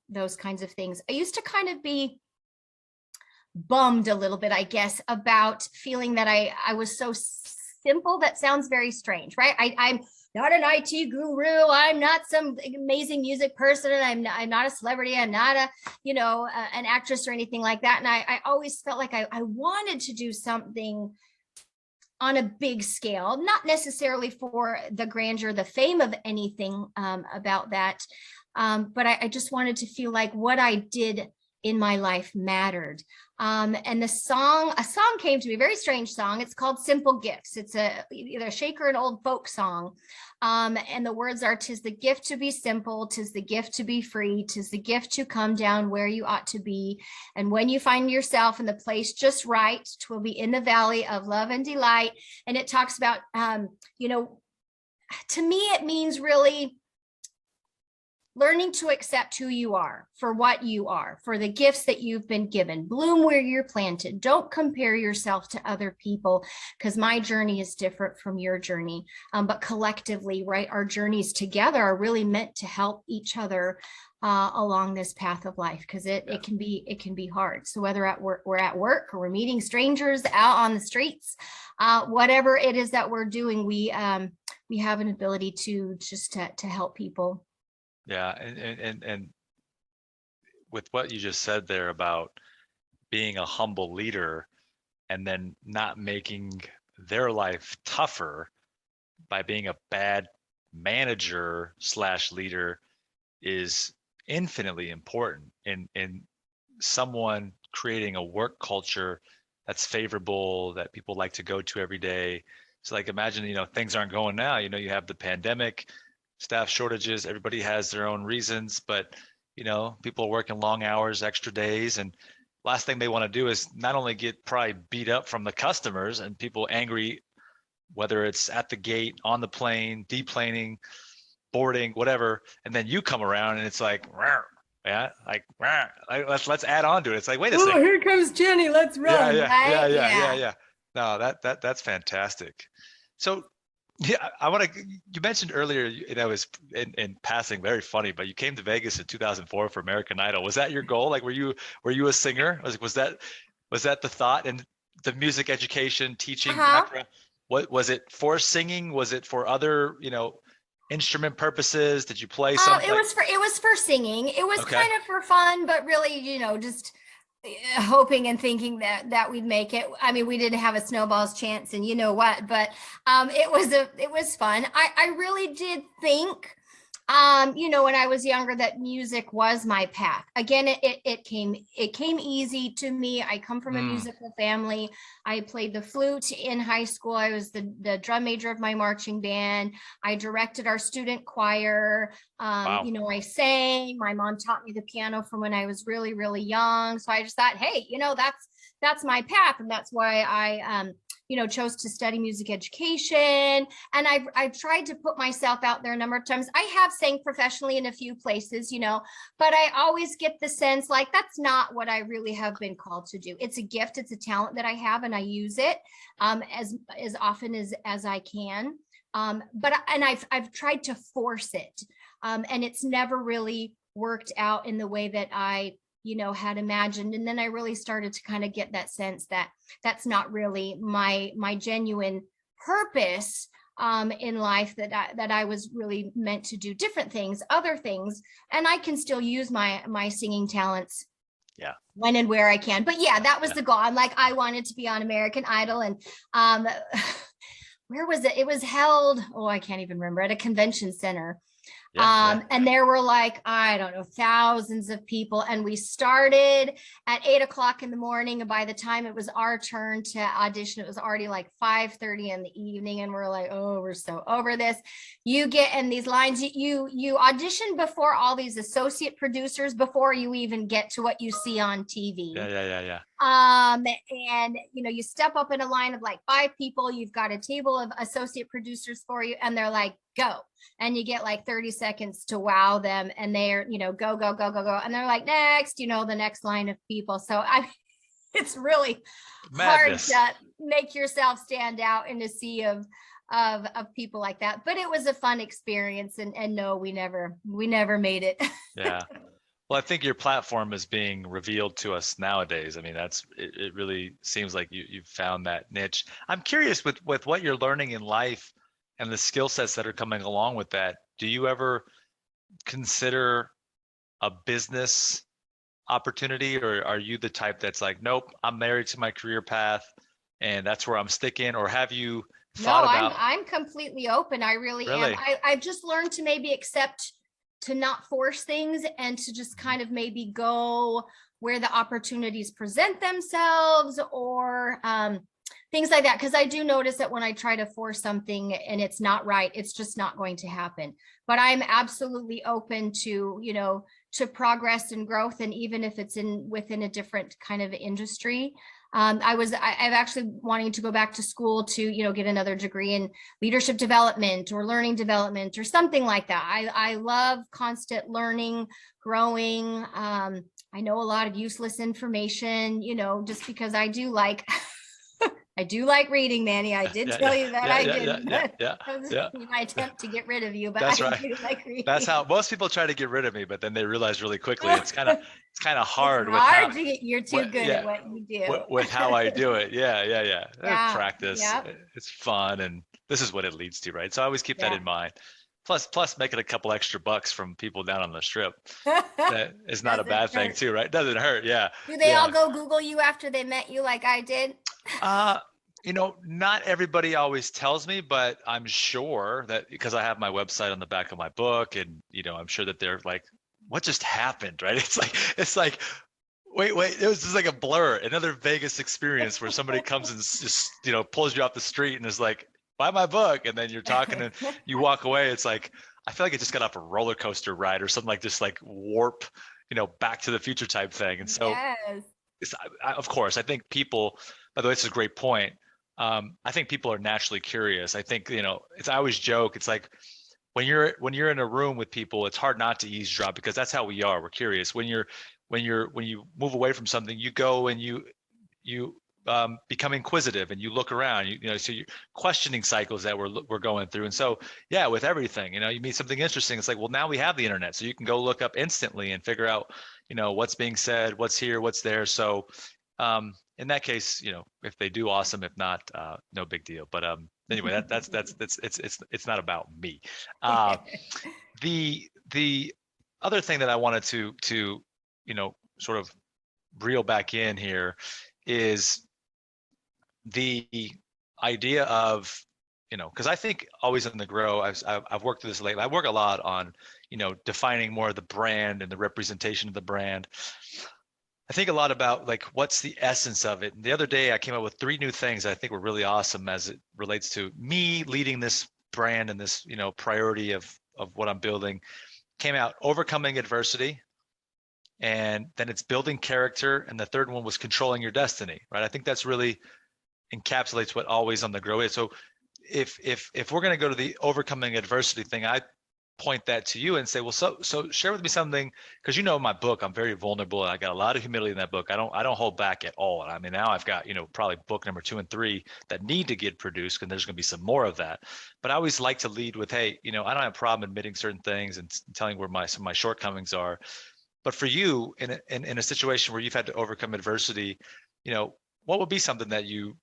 those kinds of things. I used to kind of be bummed a little bit, I guess, about feeling that I was so simple. That sounds very strange, right? I'm not an IT guru. I'm not some amazing music person. I'm not a celebrity. I'm not an actress or anything like that. And I always felt like I wanted to do something on a big scale, not necessarily for the grandeur, the fame of anything about that. But I just wanted to feel like what I did in my life mattered. And a song came to me, a very strange song. It's called Simple Gifts. It's either a Shaker, an old folk song. And the words are, "'Tis the gift to be simple, 'tis the gift to be free, 'tis the gift to come down where you ought to be. And when you find yourself in the place just right, 'twill be in the valley of love and delight." And it talks about, to me, it means really learning to accept who you are for what you are, for the gifts that you've been given. Bloom where you're planted. Don't compare yourself to other people, because my journey is different from your journey. But collectively, right, our journeys together are really meant to help each other along this path of life, because it can be hard. So whether we're at work or we're meeting strangers out on the streets, whatever it is that we're doing, we have an ability to just to help people. Yeah, and with what you just said there about being a humble leader and then not making their life tougher by being a bad manager / leader is infinitely important in someone creating a work culture that's favorable, that people like to go to every day. So like imagine, things aren't going now, you have the pandemic, staff shortages, everybody has their own reasons, but people are working long hours, extra days, and last thing they want to do is not only get probably beat up from the customers and people angry, whether it's at the gate, on the plane, deplaning, boarding, whatever, and then you come around and it's like, let's add on to it. It's like, wait a second, here comes Jenny, let's run. Yeah. No, that's fantastic. So Yeah, I want to. You mentioned earlier, and I was in passing, very funny, but you came to Vegas in 2004 for American Idol. Was that your goal? Like, were you a singer? Was that the thought? And the music education, teaching Uh-huh. background, what was it for singing? Was it for other, instrument purposes? Did you play some like? It was for singing. It was Okay, kind of for fun, but really, just hoping and thinking that we'd make it. I mean, we didn't have a snowball's chance, and you know what, but it was fun. I really did think, when I was younger, that music was my path. Again, it came easy to me. I come from a mm, musical family. I played the flute in high school. I was the drum major of my marching band. I directed our student choir. wow, I sang. My mom taught me the piano from when I was really, really young. So I just thought, hey, that's my path, and that's why I chose to study music education. And I've tried to put myself out there a number of times. I have sang professionally in a few places, but I always get the sense like that's not what I really have been called to do. It's a gift, it's a talent that I have, and I use it as often as I can. But I've tried to force it, and it's never really worked out in the way that I had imagined. And then I really started to kind of get that sense that that's not really my genuine purpose in life, that I was really meant to do different things, other things, and I can still use my singing talents yeah, when and where I can. But yeah, that was yeah, the goal. I'm like, I wanted to be on American Idol, and where was it? It was held, oh, I can't even remember, at a convention center. yeah, yeah. And there were like, I don't know, thousands of people. And we started at 8 o'clock in the morning. And by the time it was our turn to audition, it was already like 5:30 in the evening. And we're like, oh, we're so over this. You get in these lines, you audition before all these associate producers, before you even get to what you see on Yeah, TV. yeah, yeah, yeah. And you step up in a line of like 5 people, you've got a table of associate producers for you, and they're like, go. And you get like 30 seconds to wow them, and they're, go, go, go, go, go. And they're like, next, the next line of people. So it's really hard Madness. to make yourself stand out in a sea of people like that. But it was a fun experience, and no, we never made it. Yeah. Well, I think your platform is being revealed to us nowadays. I mean, it really seems like you've found that niche. I'm curious with what you're learning in life and the skill sets that are coming along with that. Do you ever consider a business opportunity, or are you the type that's like, nope, I'm married to my career path and that's where I'm sticking? Or have you thought No, I'm about I'm completely open. I really am. really? I've just learned to maybe accept, to not force things, and to just kind of maybe go where the opportunities present themselves, or things like that. Because I do notice that when I try to force something and it's not right, it's just not going to happen. But I'm absolutely open to progress and growth, and even if it's within a different kind of industry. I'm actually wanting to go back to school to, get another degree in leadership development or learning development or something like that. I love constant learning, growing. I know a lot of useless information, just because I do like I do like reading, Manny. I did Yeah, tell yeah, you that yeah, I yeah, yeah, didn't. yeah, yeah, That was yeah. my attempt to get rid of you, but I That's right. do like That's reading. how most people try to get rid of me, but then they realize really quickly it's kind of It's hard with hard how to get, you're too what good at yeah what you with do. how I do it. Yeah, yeah, yeah. Yeah. Practice. Yep. It's fun, and this is what it leads to, right? So I always keep that Yeah. in mind. Plus making a couple extra bucks from people down on the strip. That is not a Doesn't bad thing hurt. too, right? Doesn't hurt. Yeah, Do they all yeah. go Google you after they met you like I did? Uh, not everybody always tells me, but I'm sure that because I have my website on the back of my book, and I'm sure that they're like, what just happened, right? It's like, wait, it was just like a blur, another Vegas experience where somebody comes and just, pulls you off the street and is like, buy my book, and then you're talking and you walk away. It's like, I feel like I just got off a roller coaster ride or something like this, like warp, back to the future type thing. And so Yes. of course, I think people, by the way, this is a great point. I think people are naturally curious. I think, I always joke, it's like when you're in a room with people, it's hard not to eavesdrop because that's how we are. We're curious. When you move away from something, you go and you become inquisitive and you look around, you know, so you questioning cycles that we're going through. And so, yeah, with everything, you know, you meet something interesting. It's like, well, now we have the internet, so you can go look up instantly and figure out, you know, what's being said, what's here, what's there. So, in that case, you know, if they do, awesome. If not, no big deal. But anyway, that's it's not about me. Uh, the other thing that I wanted to you know, sort of reel back in here is the idea of, you know, because I think always in the grow, I've worked through this lately. I work a lot on, you know, defining more of the brand and the representation of the brand. I think a lot about like what's the essence of it. And the other day I came up with 3 new things I think were really awesome as it relates to me leading this brand and this, you know, priority of what I'm building. Came out overcoming adversity, and then it's building character, and the third one was controlling your destiny, right? I think that's really encapsulates what always on the grow is. So if we're going to go to the overcoming adversity thing, I point that to you and say, well, so share with me something, because you know my book, I'm very vulnerable, and I got a lot of humility in that book. I don't hold back at all. I mean, now I've got, you know, probably book number 2 and 3 that need to get produced, and there's going to be some more of that. But I always like to lead with, hey, you know, I don't have a problem admitting certain things and telling where some of my shortcomings are. But for you, in a situation where you've had to overcome adversity, you know, what would be something that you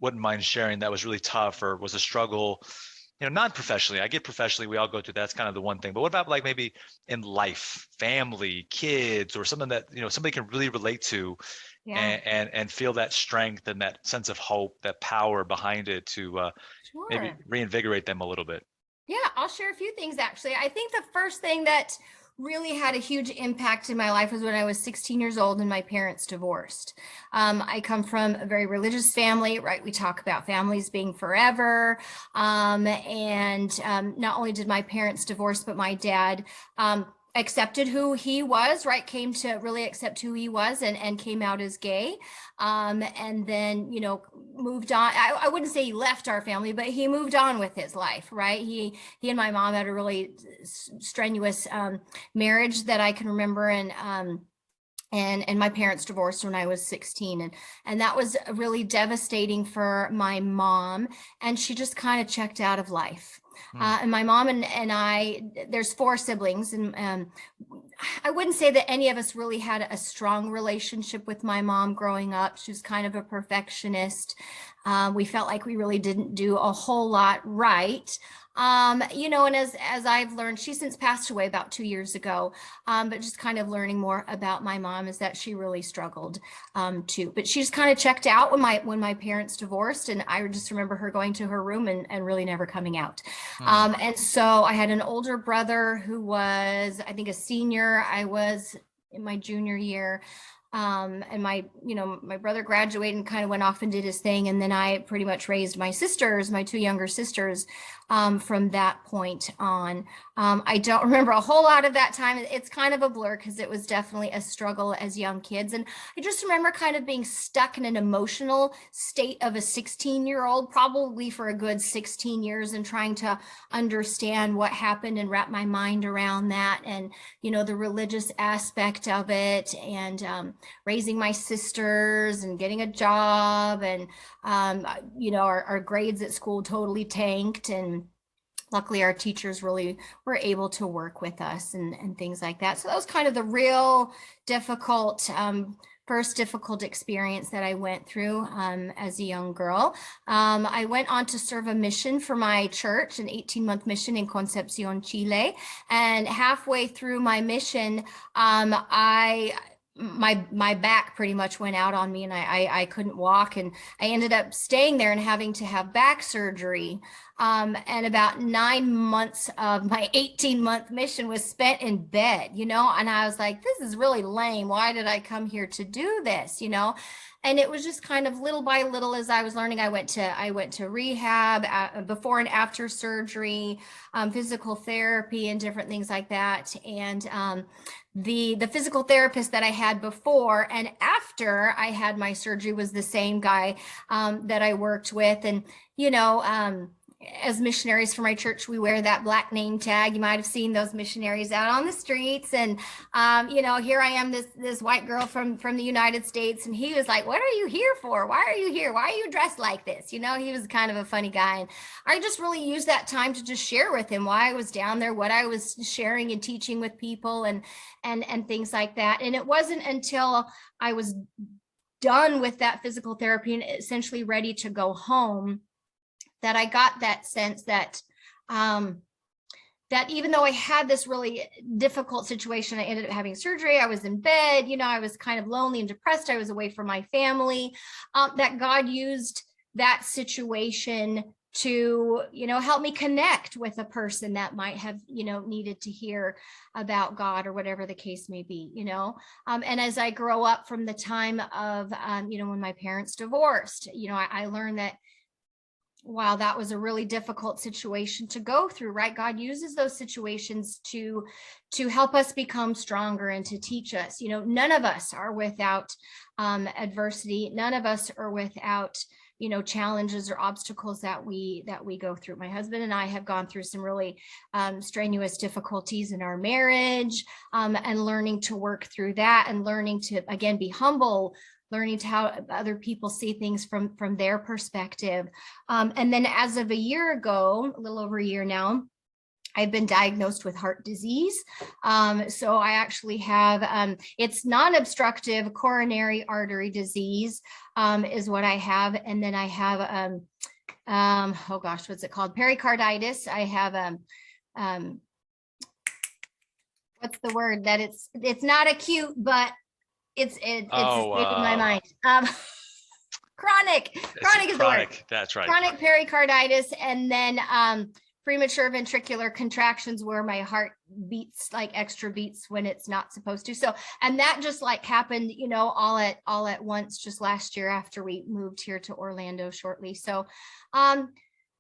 wouldn't mind sharing that was really tough or was a struggle, you know, not professionally? I get professionally, we all go through that. That's kind of the one thing. But what about like maybe in life, family, kids, or something that, you know, somebody can really relate to, Yeah. and feel that strength and that sense of hope, that power behind it to maybe Sure. reinvigorate them a little bit? Yeah, I'll share a few things actually. I think the first thing that really had a huge impact in my life was when I was 16 years old and my parents divorced. I come from a very religious family, right? We talk about families being forever. Not only did my parents divorce, but my dad accepted who he was, right? Came to really accept who he was and came out as gay. And then, you know, moved on. I wouldn't say he left our family, but he moved on with his life, right? He and my mom had a really strenuous marriage that I can remember. And my parents divorced when I was 16, and that was really devastating for my mom, and she just kind of checked out of life. And my mom and I, there's 4 siblings, and I wouldn't say that any of us really had a strong relationship with my mom growing up. She was kind of a perfectionist. We felt like we really didn't do a whole lot right. You know, and as I've learned, she's since passed away about 2 years ago. But just kind of learning more about my mom is that she really struggled too. But she just kind of checked out when my parents divorced, and I just remember her going to her room and really never coming out. And so I had an older brother who was, I think, a senior. I was in my junior year. And my brother graduated and kind of went off and did his thing. And then I pretty much raised my sisters, my 2 younger sisters, from that point on. I don't remember a whole lot of that time. It's kind of a blur because it was definitely a struggle as young kids. And I just remember kind of being stuck in an emotional state of a 16-year-old, probably for a good 16 years, and trying to understand what happened and wrap my mind around that. And, you know, the religious aspect of it, and raising my sisters and getting a job, and you know, our grades at school totally tanked, and luckily our teachers really were able to work with us and things like that. So that was kind of the real difficult first difficult experience that I went through as a young girl. I went on to serve a mission for my church, an 18-month mission in Concepcion, Chile. And halfway through my mission, my back pretty much went out on me, and I couldn't walk, and I ended up staying there and having to have back surgery. And about 9 months of my 18-month mission was spent in bed, you know, and I was like, this is really lame. Why did I come here to do this, you know? And it was just kind of little by little as I was learning. I went to rehab before and after surgery, physical therapy, and different things like that. And the physical therapist that I had before and after I had my surgery was the same guy that I worked with. And, you know, as missionaries for my church, we wear that black name tag. You might have seen those missionaries out on the streets. And, here I am, this white girl from the United States. And he was like, what are you here for? Why are you here? Why are you dressed like this? He was kind of a funny guy. And I just really used that time to just share with him why I was down there, what I was sharing and teaching with people and things like that. And it wasn't until I was done with that physical therapy and essentially ready to go home that I got that sense that that even though I had this really difficult situation, I ended up having surgery. I was in bed, I was kind of lonely and depressed. I was away from my family, that God used that situation to, help me connect with a person that might have, needed to hear about God or whatever the case may be, and as I grow up from the time of, when my parents divorced, I learned that wow, that was a really difficult situation to go through, right? God uses those situations to help us become stronger and to teach us. None of us are without adversity. None of us are without, challenges or obstacles that we go through. My husband and I have gone through some really strenuous difficulties in our marriage, and learning to work through that and learning to, again, be humble, learning to how other people see things from their perspective. And then as of a year ago, a little over a year now, I've been diagnosed with heart disease. So I actually have, it's non-obstructive coronary artery disease, is what I have. And then I have, oh gosh, what's it called? Pericarditis. I have, what's the word that it's not acute, but it's escaping my mind. Chronic is the word. That's right. Chronic pericarditis, and then premature ventricular contractions where my heart beats like extra beats when it's not supposed to. So, and that just like happened, all at once just last year after we moved here to Orlando shortly. So, and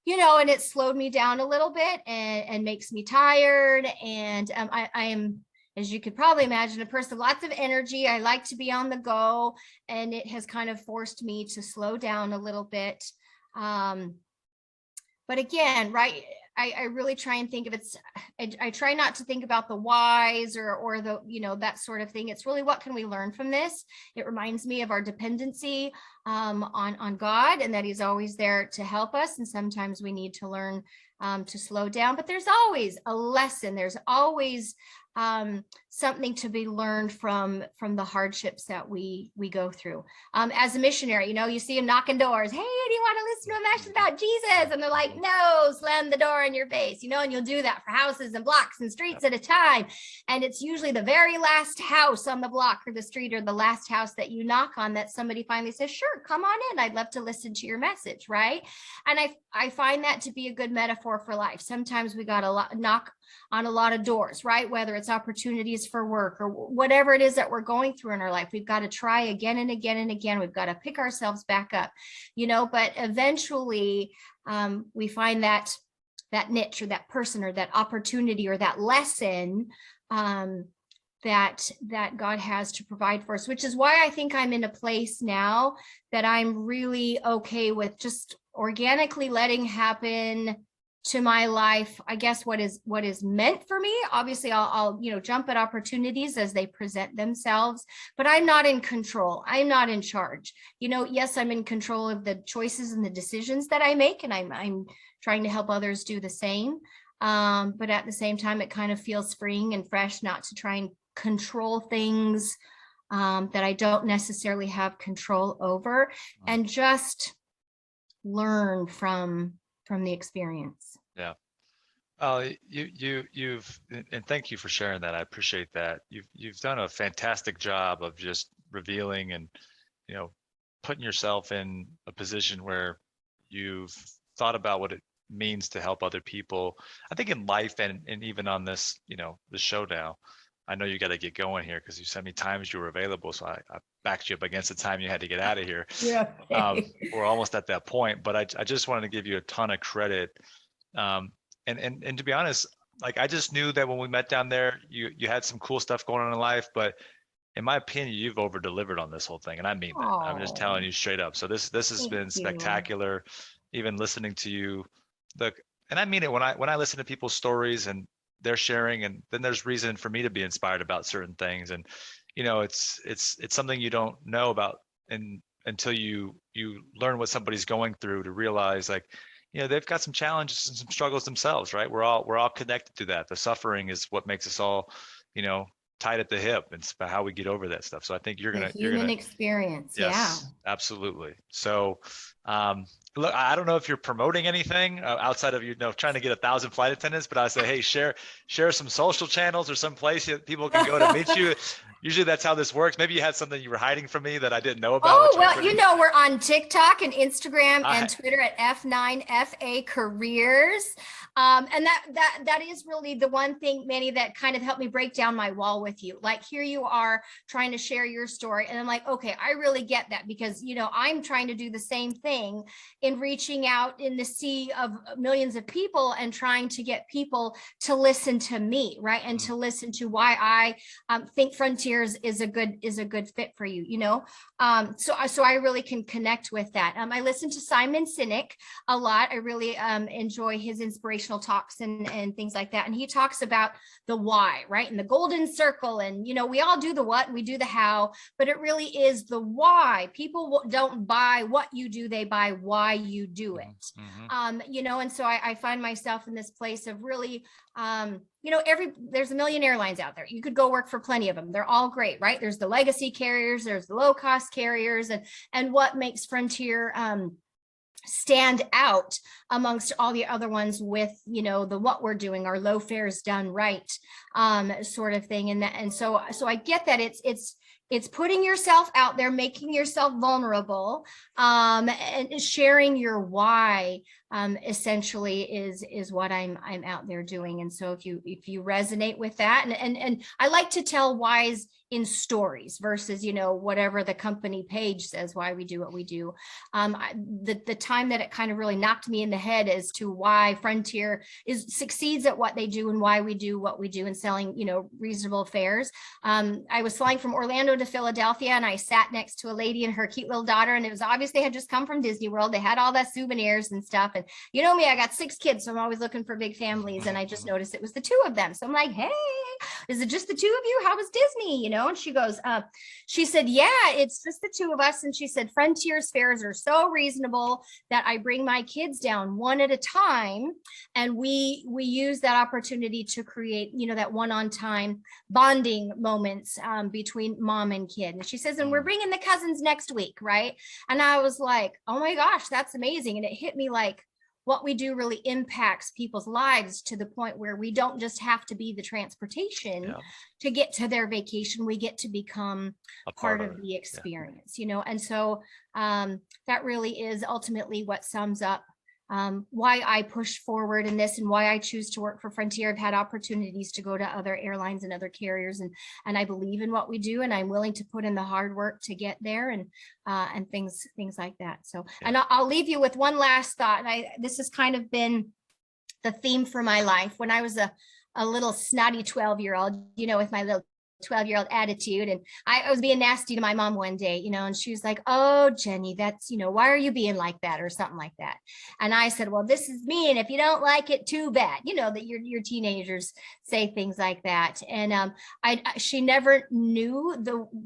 it slowed me down a little bit and makes me tired. And I am, as you could probably imagine, a person with lots of energy. I like to be on the go, and it has kind of forced me to slow down a little bit. But again, right, I really try and think of I try not to think about the whys or the, that sort of thing. It's really, what can we learn from this? It reminds me of our dependency on God, and that he's always there to help us. And sometimes we need to learn to slow down, but there's always a lesson. There's always something to be learned from the hardships that we go through. As a missionary, you see them knocking doors. Hey, do you want to listen to a message about Jesus? And they're like, no, slam the door in your face, and you'll do that for houses and blocks and streets at a time. And it's usually the very last house on the block or the street or the last house that you knock on that somebody finally says, sure, come on in. I'd love to listen to your message, right? And I find that to be a good metaphor for life. Sometimes we got to knock on a lot of doors, right? Whether it's opportunities for work or whatever it is that we're going through in our life, we've got to try again and again and again. We've got to pick ourselves back up, but eventually we find that niche or that person or that opportunity or that lesson that God has to provide for us, which is why I think I'm in a place now that I'm really okay with just organically letting happen to my life, I guess, what is meant for me. Obviously, I'll jump at opportunities as they present themselves, but I'm not in control. I'm not in charge. Yes, I'm in control of the choices and the decisions that I make, and I'm trying to help others do the same. But at the same time, it kind of feels freeing and fresh not to try and control things that I don't necessarily have control over, and just learn from the experience. Yeah. You've and thank you for sharing that. I appreciate that. You've done a fantastic job of just revealing and putting yourself in a position where you've thought about what it means to help other people. I think in life and even on this, the show now. I know you got to get going here because you sent me times you were available, so I backed you up against the time you had to get out of here. Yeah. We're almost at that point, but I just wanted to give you a ton of credit. And to be honest, like I just knew that when we met down there, you had some cool stuff going on in life, but in my opinion, you've over delivered on this whole thing, and I mean that. I'm just telling you straight up. So this has been spectacular. Even listening to you and I mean it when I listen to people's stories and they're sharing, and then there's reason for me to be inspired about certain things. And it's something you don't know about until you learn what somebody's going through, to realize, like, they've got some challenges and some struggles themselves, right? We're all connected to that. The suffering is what makes us all, tied at the hip. It's about how we get over that stuff. So I think you're The you're human gonna experience. Yeah. Yes, absolutely. So, look, I don't know if you're promoting anything outside of, trying to get 1,000 flight attendants, but I say, hey, share some social channels or some place that people can go to meet you. Usually that's how this works. Maybe you had something you were hiding from me that I didn't know about, Oh, which well, is pretty. we're on TikTok and Instagram I, and Twitter at F9FA Careers. And that is really the one thing, Manny, that kind of helped me break down my wall with you. Like, here you are trying to share your story. And I'm like, okay, I really get that, because, I'm trying to do the same thing in reaching out in the sea of millions of people and trying to get people to listen to me, right? And to listen to why I think Frontiers is a good fit for you, so I really can connect with that. I listen to Simon Sinek a lot. I really enjoy his inspirational talks and things like that. And he talks about the why, right? And the golden circle. And, we all do the what, we do the how, but it really is the why. People don't buy what you do, they buy why you do it. And so I find myself in this place of really, there's a million airlines out there. You could go work for plenty of them. They're all great, right? There's the legacy carriers, there's the low cost carriers, and what makes Frontier stand out amongst all the other ones with, the what we're doing, our low fares done right, sort of thing. And so I get that it's putting yourself out there, making yourself vulnerable, and sharing your why, essentially is what I'm out there doing. And so if you resonate with that, and I like to tell whys in stories versus, whatever the company page says why we do what we do. The time that it kind of really knocked me in the head as to why Frontier succeeds at what they do and why we do what we do and selling, reasonable fares. I was flying from Orlando to Philadelphia, and I sat next to a lady and her cute little daughter, and it was obvious they had just come from Disney World. They had all that souvenirs and stuff. And you know me, I got 6 kids, so I'm always looking for big families. And I just noticed it was the 2 of them. So I'm like, hey, is it just the 2 of you? How was Disney? And she goes, she said, yeah, it's just the 2 of us. And she said, Frontier's fares are so reasonable that I bring my kids down one at a time. And we use that opportunity to create, that one-on-time bonding moments between mom and kid. And she says, and we're bringing the cousins next week, right? And I was like, oh my gosh, that's amazing. And it hit me like, what we do really impacts people's lives to the point where we don't just have to be the transportation to get to their vacation. We get to become a part of the experience, And so that really is ultimately what sums up why I push forward in this and why I choose to work for Frontier. I've had opportunities to go to other airlines and other carriers, and I believe in what we do, and I'm willing to put in the hard work to get there, and things like that. So, and I'll leave you with one last thought. And this has kind of been the theme for my life. When I was a little snotty 12-year-old, with my little 12-year-old attitude, and I was being nasty to my mom one day, and she was like, oh, Jenny, that's, why are you being like that, or something like that. And I said, well, this is me, and if you don't like it, too bad. That your teenagers say things like that. And she never knew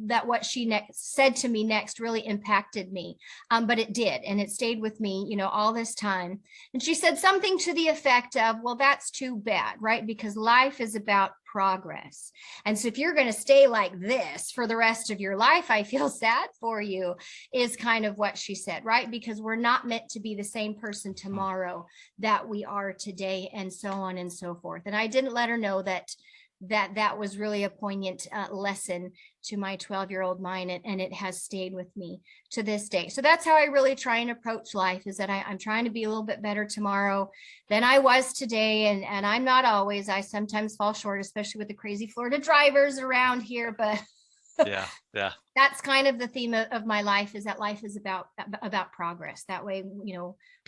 that what she said to me next really impacted me, but it did, and it stayed with me, all this time. And she said something to the effect of, well, that's too bad, right? Because life is about progress. And so if you're going to stay like this for the rest of your life, I feel sad for you, is kind of what she said, right? Because we're not meant to be the same person tomorrow that we are today, and so on and so forth. And I didn't let her know that was really a poignant lesson to my 12-year-old mind, and it has stayed with me to this day. So that's how I really try and approach life, is that I'm trying to be a little bit better tomorrow than I was today. And I'm not always. I sometimes fall short, especially with the crazy Florida drivers around here, but yeah that's kind of the theme of my life, is that life is about progress. That way,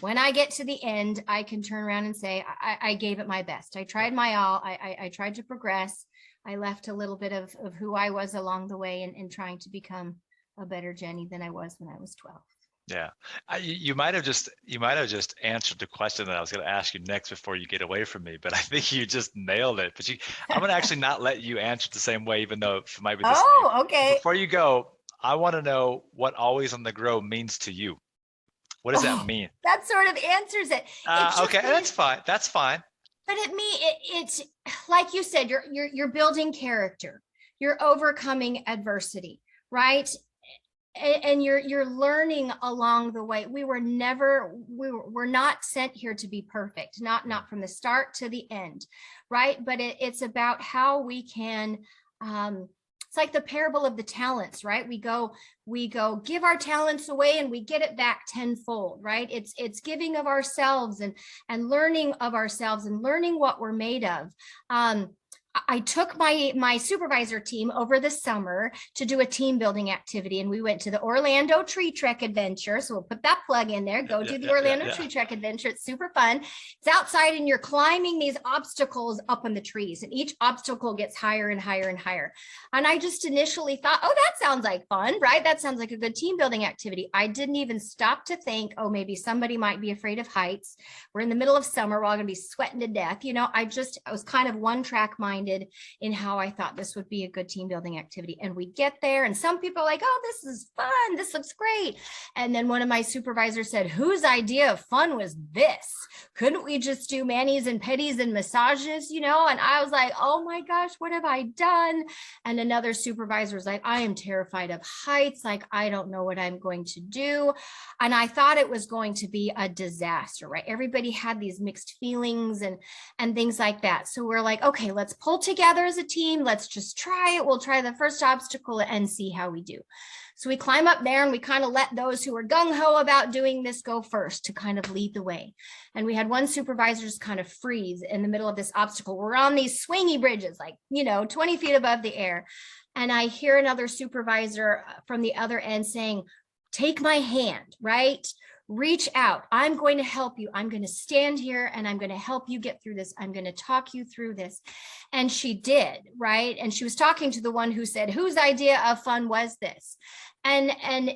when I get to the end, I can turn around and say, I gave it my best. I tried my all. I tried to progress. I left a little bit of who I was along the way, and trying to become a better Jenny than I was when I was 12. Yeah, you might have just answered the question that I was going to ask you next before you get away from me, but I think you just nailed it. But I'm going to actually not let you answer it the same way, even though it might be the same. Oh, But okay. before you go, I want to know what always on the grow means to you. What does that Oh, mean? that sort of answers it. It just Okay, that's fine. That's fine. But it's like you said, you're building character, you're overcoming adversity, right? And you're learning along the way. We're not sent here to be perfect, not from the start to the end, right? But it's about how we can it's like the parable of the talents, right? We go give our talents away and we get it back tenfold, right? It's giving of ourselves and learning of ourselves and learning what we're made of. I took my supervisor team over the summer to do a team building activity, and we went to the Orlando Tree Trek Adventure. So we'll put that plug in there. Go do the Orlando Tree Trek Adventure. It's super fun. It's outside, and you're climbing these obstacles up in the trees, and each obstacle gets higher and higher and higher. And I just initially thought, oh, that sounds like fun, right? That sounds like a good team building activity. I didn't even stop to think, oh, maybe somebody might be afraid of heights. We're in the middle of summer. We're all going to be sweating to death. I was kind of one track minded in how I thought this would be a good team building activity. And we get there, and some people are like, oh, this is fun. This looks great. And then one of my supervisors said, whose idea of fun was this? Couldn't we just do manis and petties and massages, And I was like, oh my gosh, what have I done? And another supervisor was like, I am terrified of heights. Like, I don't know what I'm going to do. And I thought it was going to be a disaster, right? Everybody had these mixed feelings and things like that. So we're like, okay, let's pull together as a team. Let's just try it. We'll try the first obstacle and see how we do. So we climb up there and we kind of let those who are gung-ho about doing this go first to kind of lead the way. And we had one supervisor just kind of freeze in the middle of this obstacle. We're on these swingy bridges, like, 20 feet above the air. And I hear another supervisor from the other end saying, take my hand, right? Reach out. I'm going to help you. I'm going to stand here and I'm going to help you get through this. I'm going to talk you through this. And she did, right? And she was talking to the one who said, whose idea of fun was this? And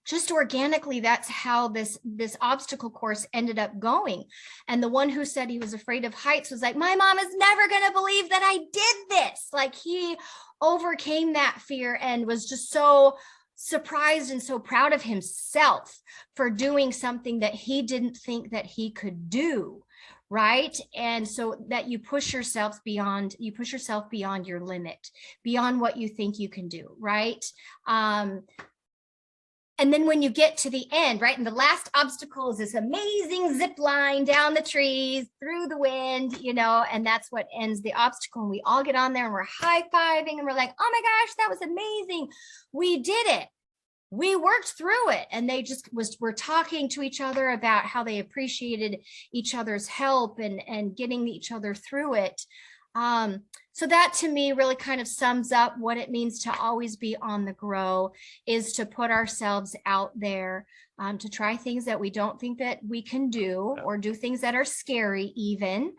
just organically, that's how this obstacle course ended up going. And the one who said he was afraid of heights was like, my mom is never going to believe that I did this. Like, he overcame that fear and was just so surprised and so proud of himself for doing something that he didn't think that he could do, right? And so that you push yourself beyond your limit, beyond what you think you can do, right? And then when you get to the end, right, and the last obstacle is this amazing zip line down the trees, through the wind, and that's what ends the obstacle. And we all get on there and we're high-fiving and we're like, oh my gosh, that was amazing. We did it. We worked through it. And they just were talking to each other about how they appreciated each other's help and getting each other through it. So that to me really kind of sums up what it means to always be on the grow, is to put ourselves out there, to try things that we don't think that we can do, or do things that are scary even,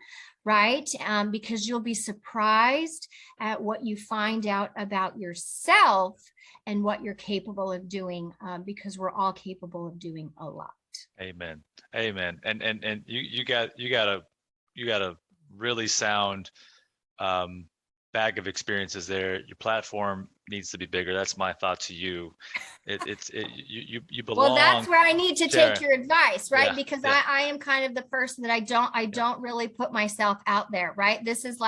right? Because you'll be surprised at what you find out about yourself and what you're capable of doing, because we're all capable of doing a lot. Amen. Amen. And you got a really sound bag of experiences there. Your platform needs to be bigger. That's my thought to you. You belong. Well, that's where I need to take your advice, right? Yeah, because yeah. I am kind of the person that I don't really put myself out there, right? This is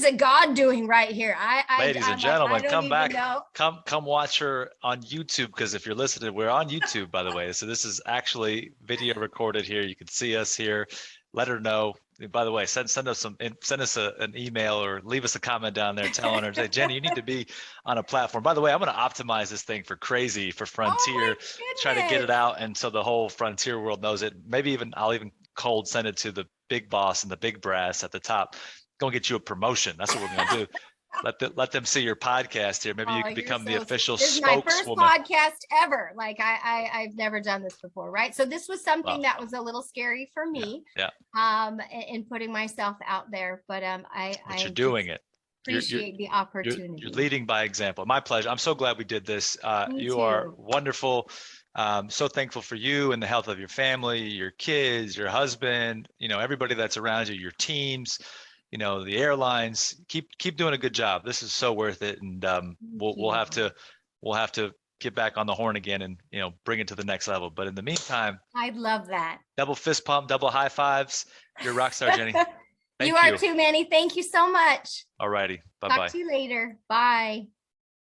a God doing right here. Ladies and gentlemen, like, come back. Come watch her on YouTube, because if you're listening, we're on YouTube, by the way. So this is actually video recorded here. You can see us here. Let her know. By the way, send us an email or leave us a comment down there telling her, say, Jenny, you need to be on a platform. By the way, I'm going to optimize this thing for Frontier, try to get it out, and so the whole Frontier world knows it. Maybe I'll even cold send it to the big boss and the big brass at the top. Go and get you a promotion. That's what we're going to do. Let them see your podcast here. Maybe you can become the official spokeswoman. This is my first podcast ever. Like, I've never done this before, right? So this was something that was a little scary for me. Yeah. In putting myself out there, but you're doing it. Appreciate the opportunity. You're leading by example. My pleasure. I'm so glad we did this. You are wonderful. So thankful for you and the health of your family, your kids, your husband, everybody that's around you, your teams, the airlines. Keep doing a good job. This is so worth it, and we'll have to get back on the horn again and bring it to the next level. But in the meantime, I'd love that. double fist pump, double high fives. You're a rock star, Jenny. Thank you are too, Manny. Thank you so much. All righty. Bye-bye. Talk to you later. Bye.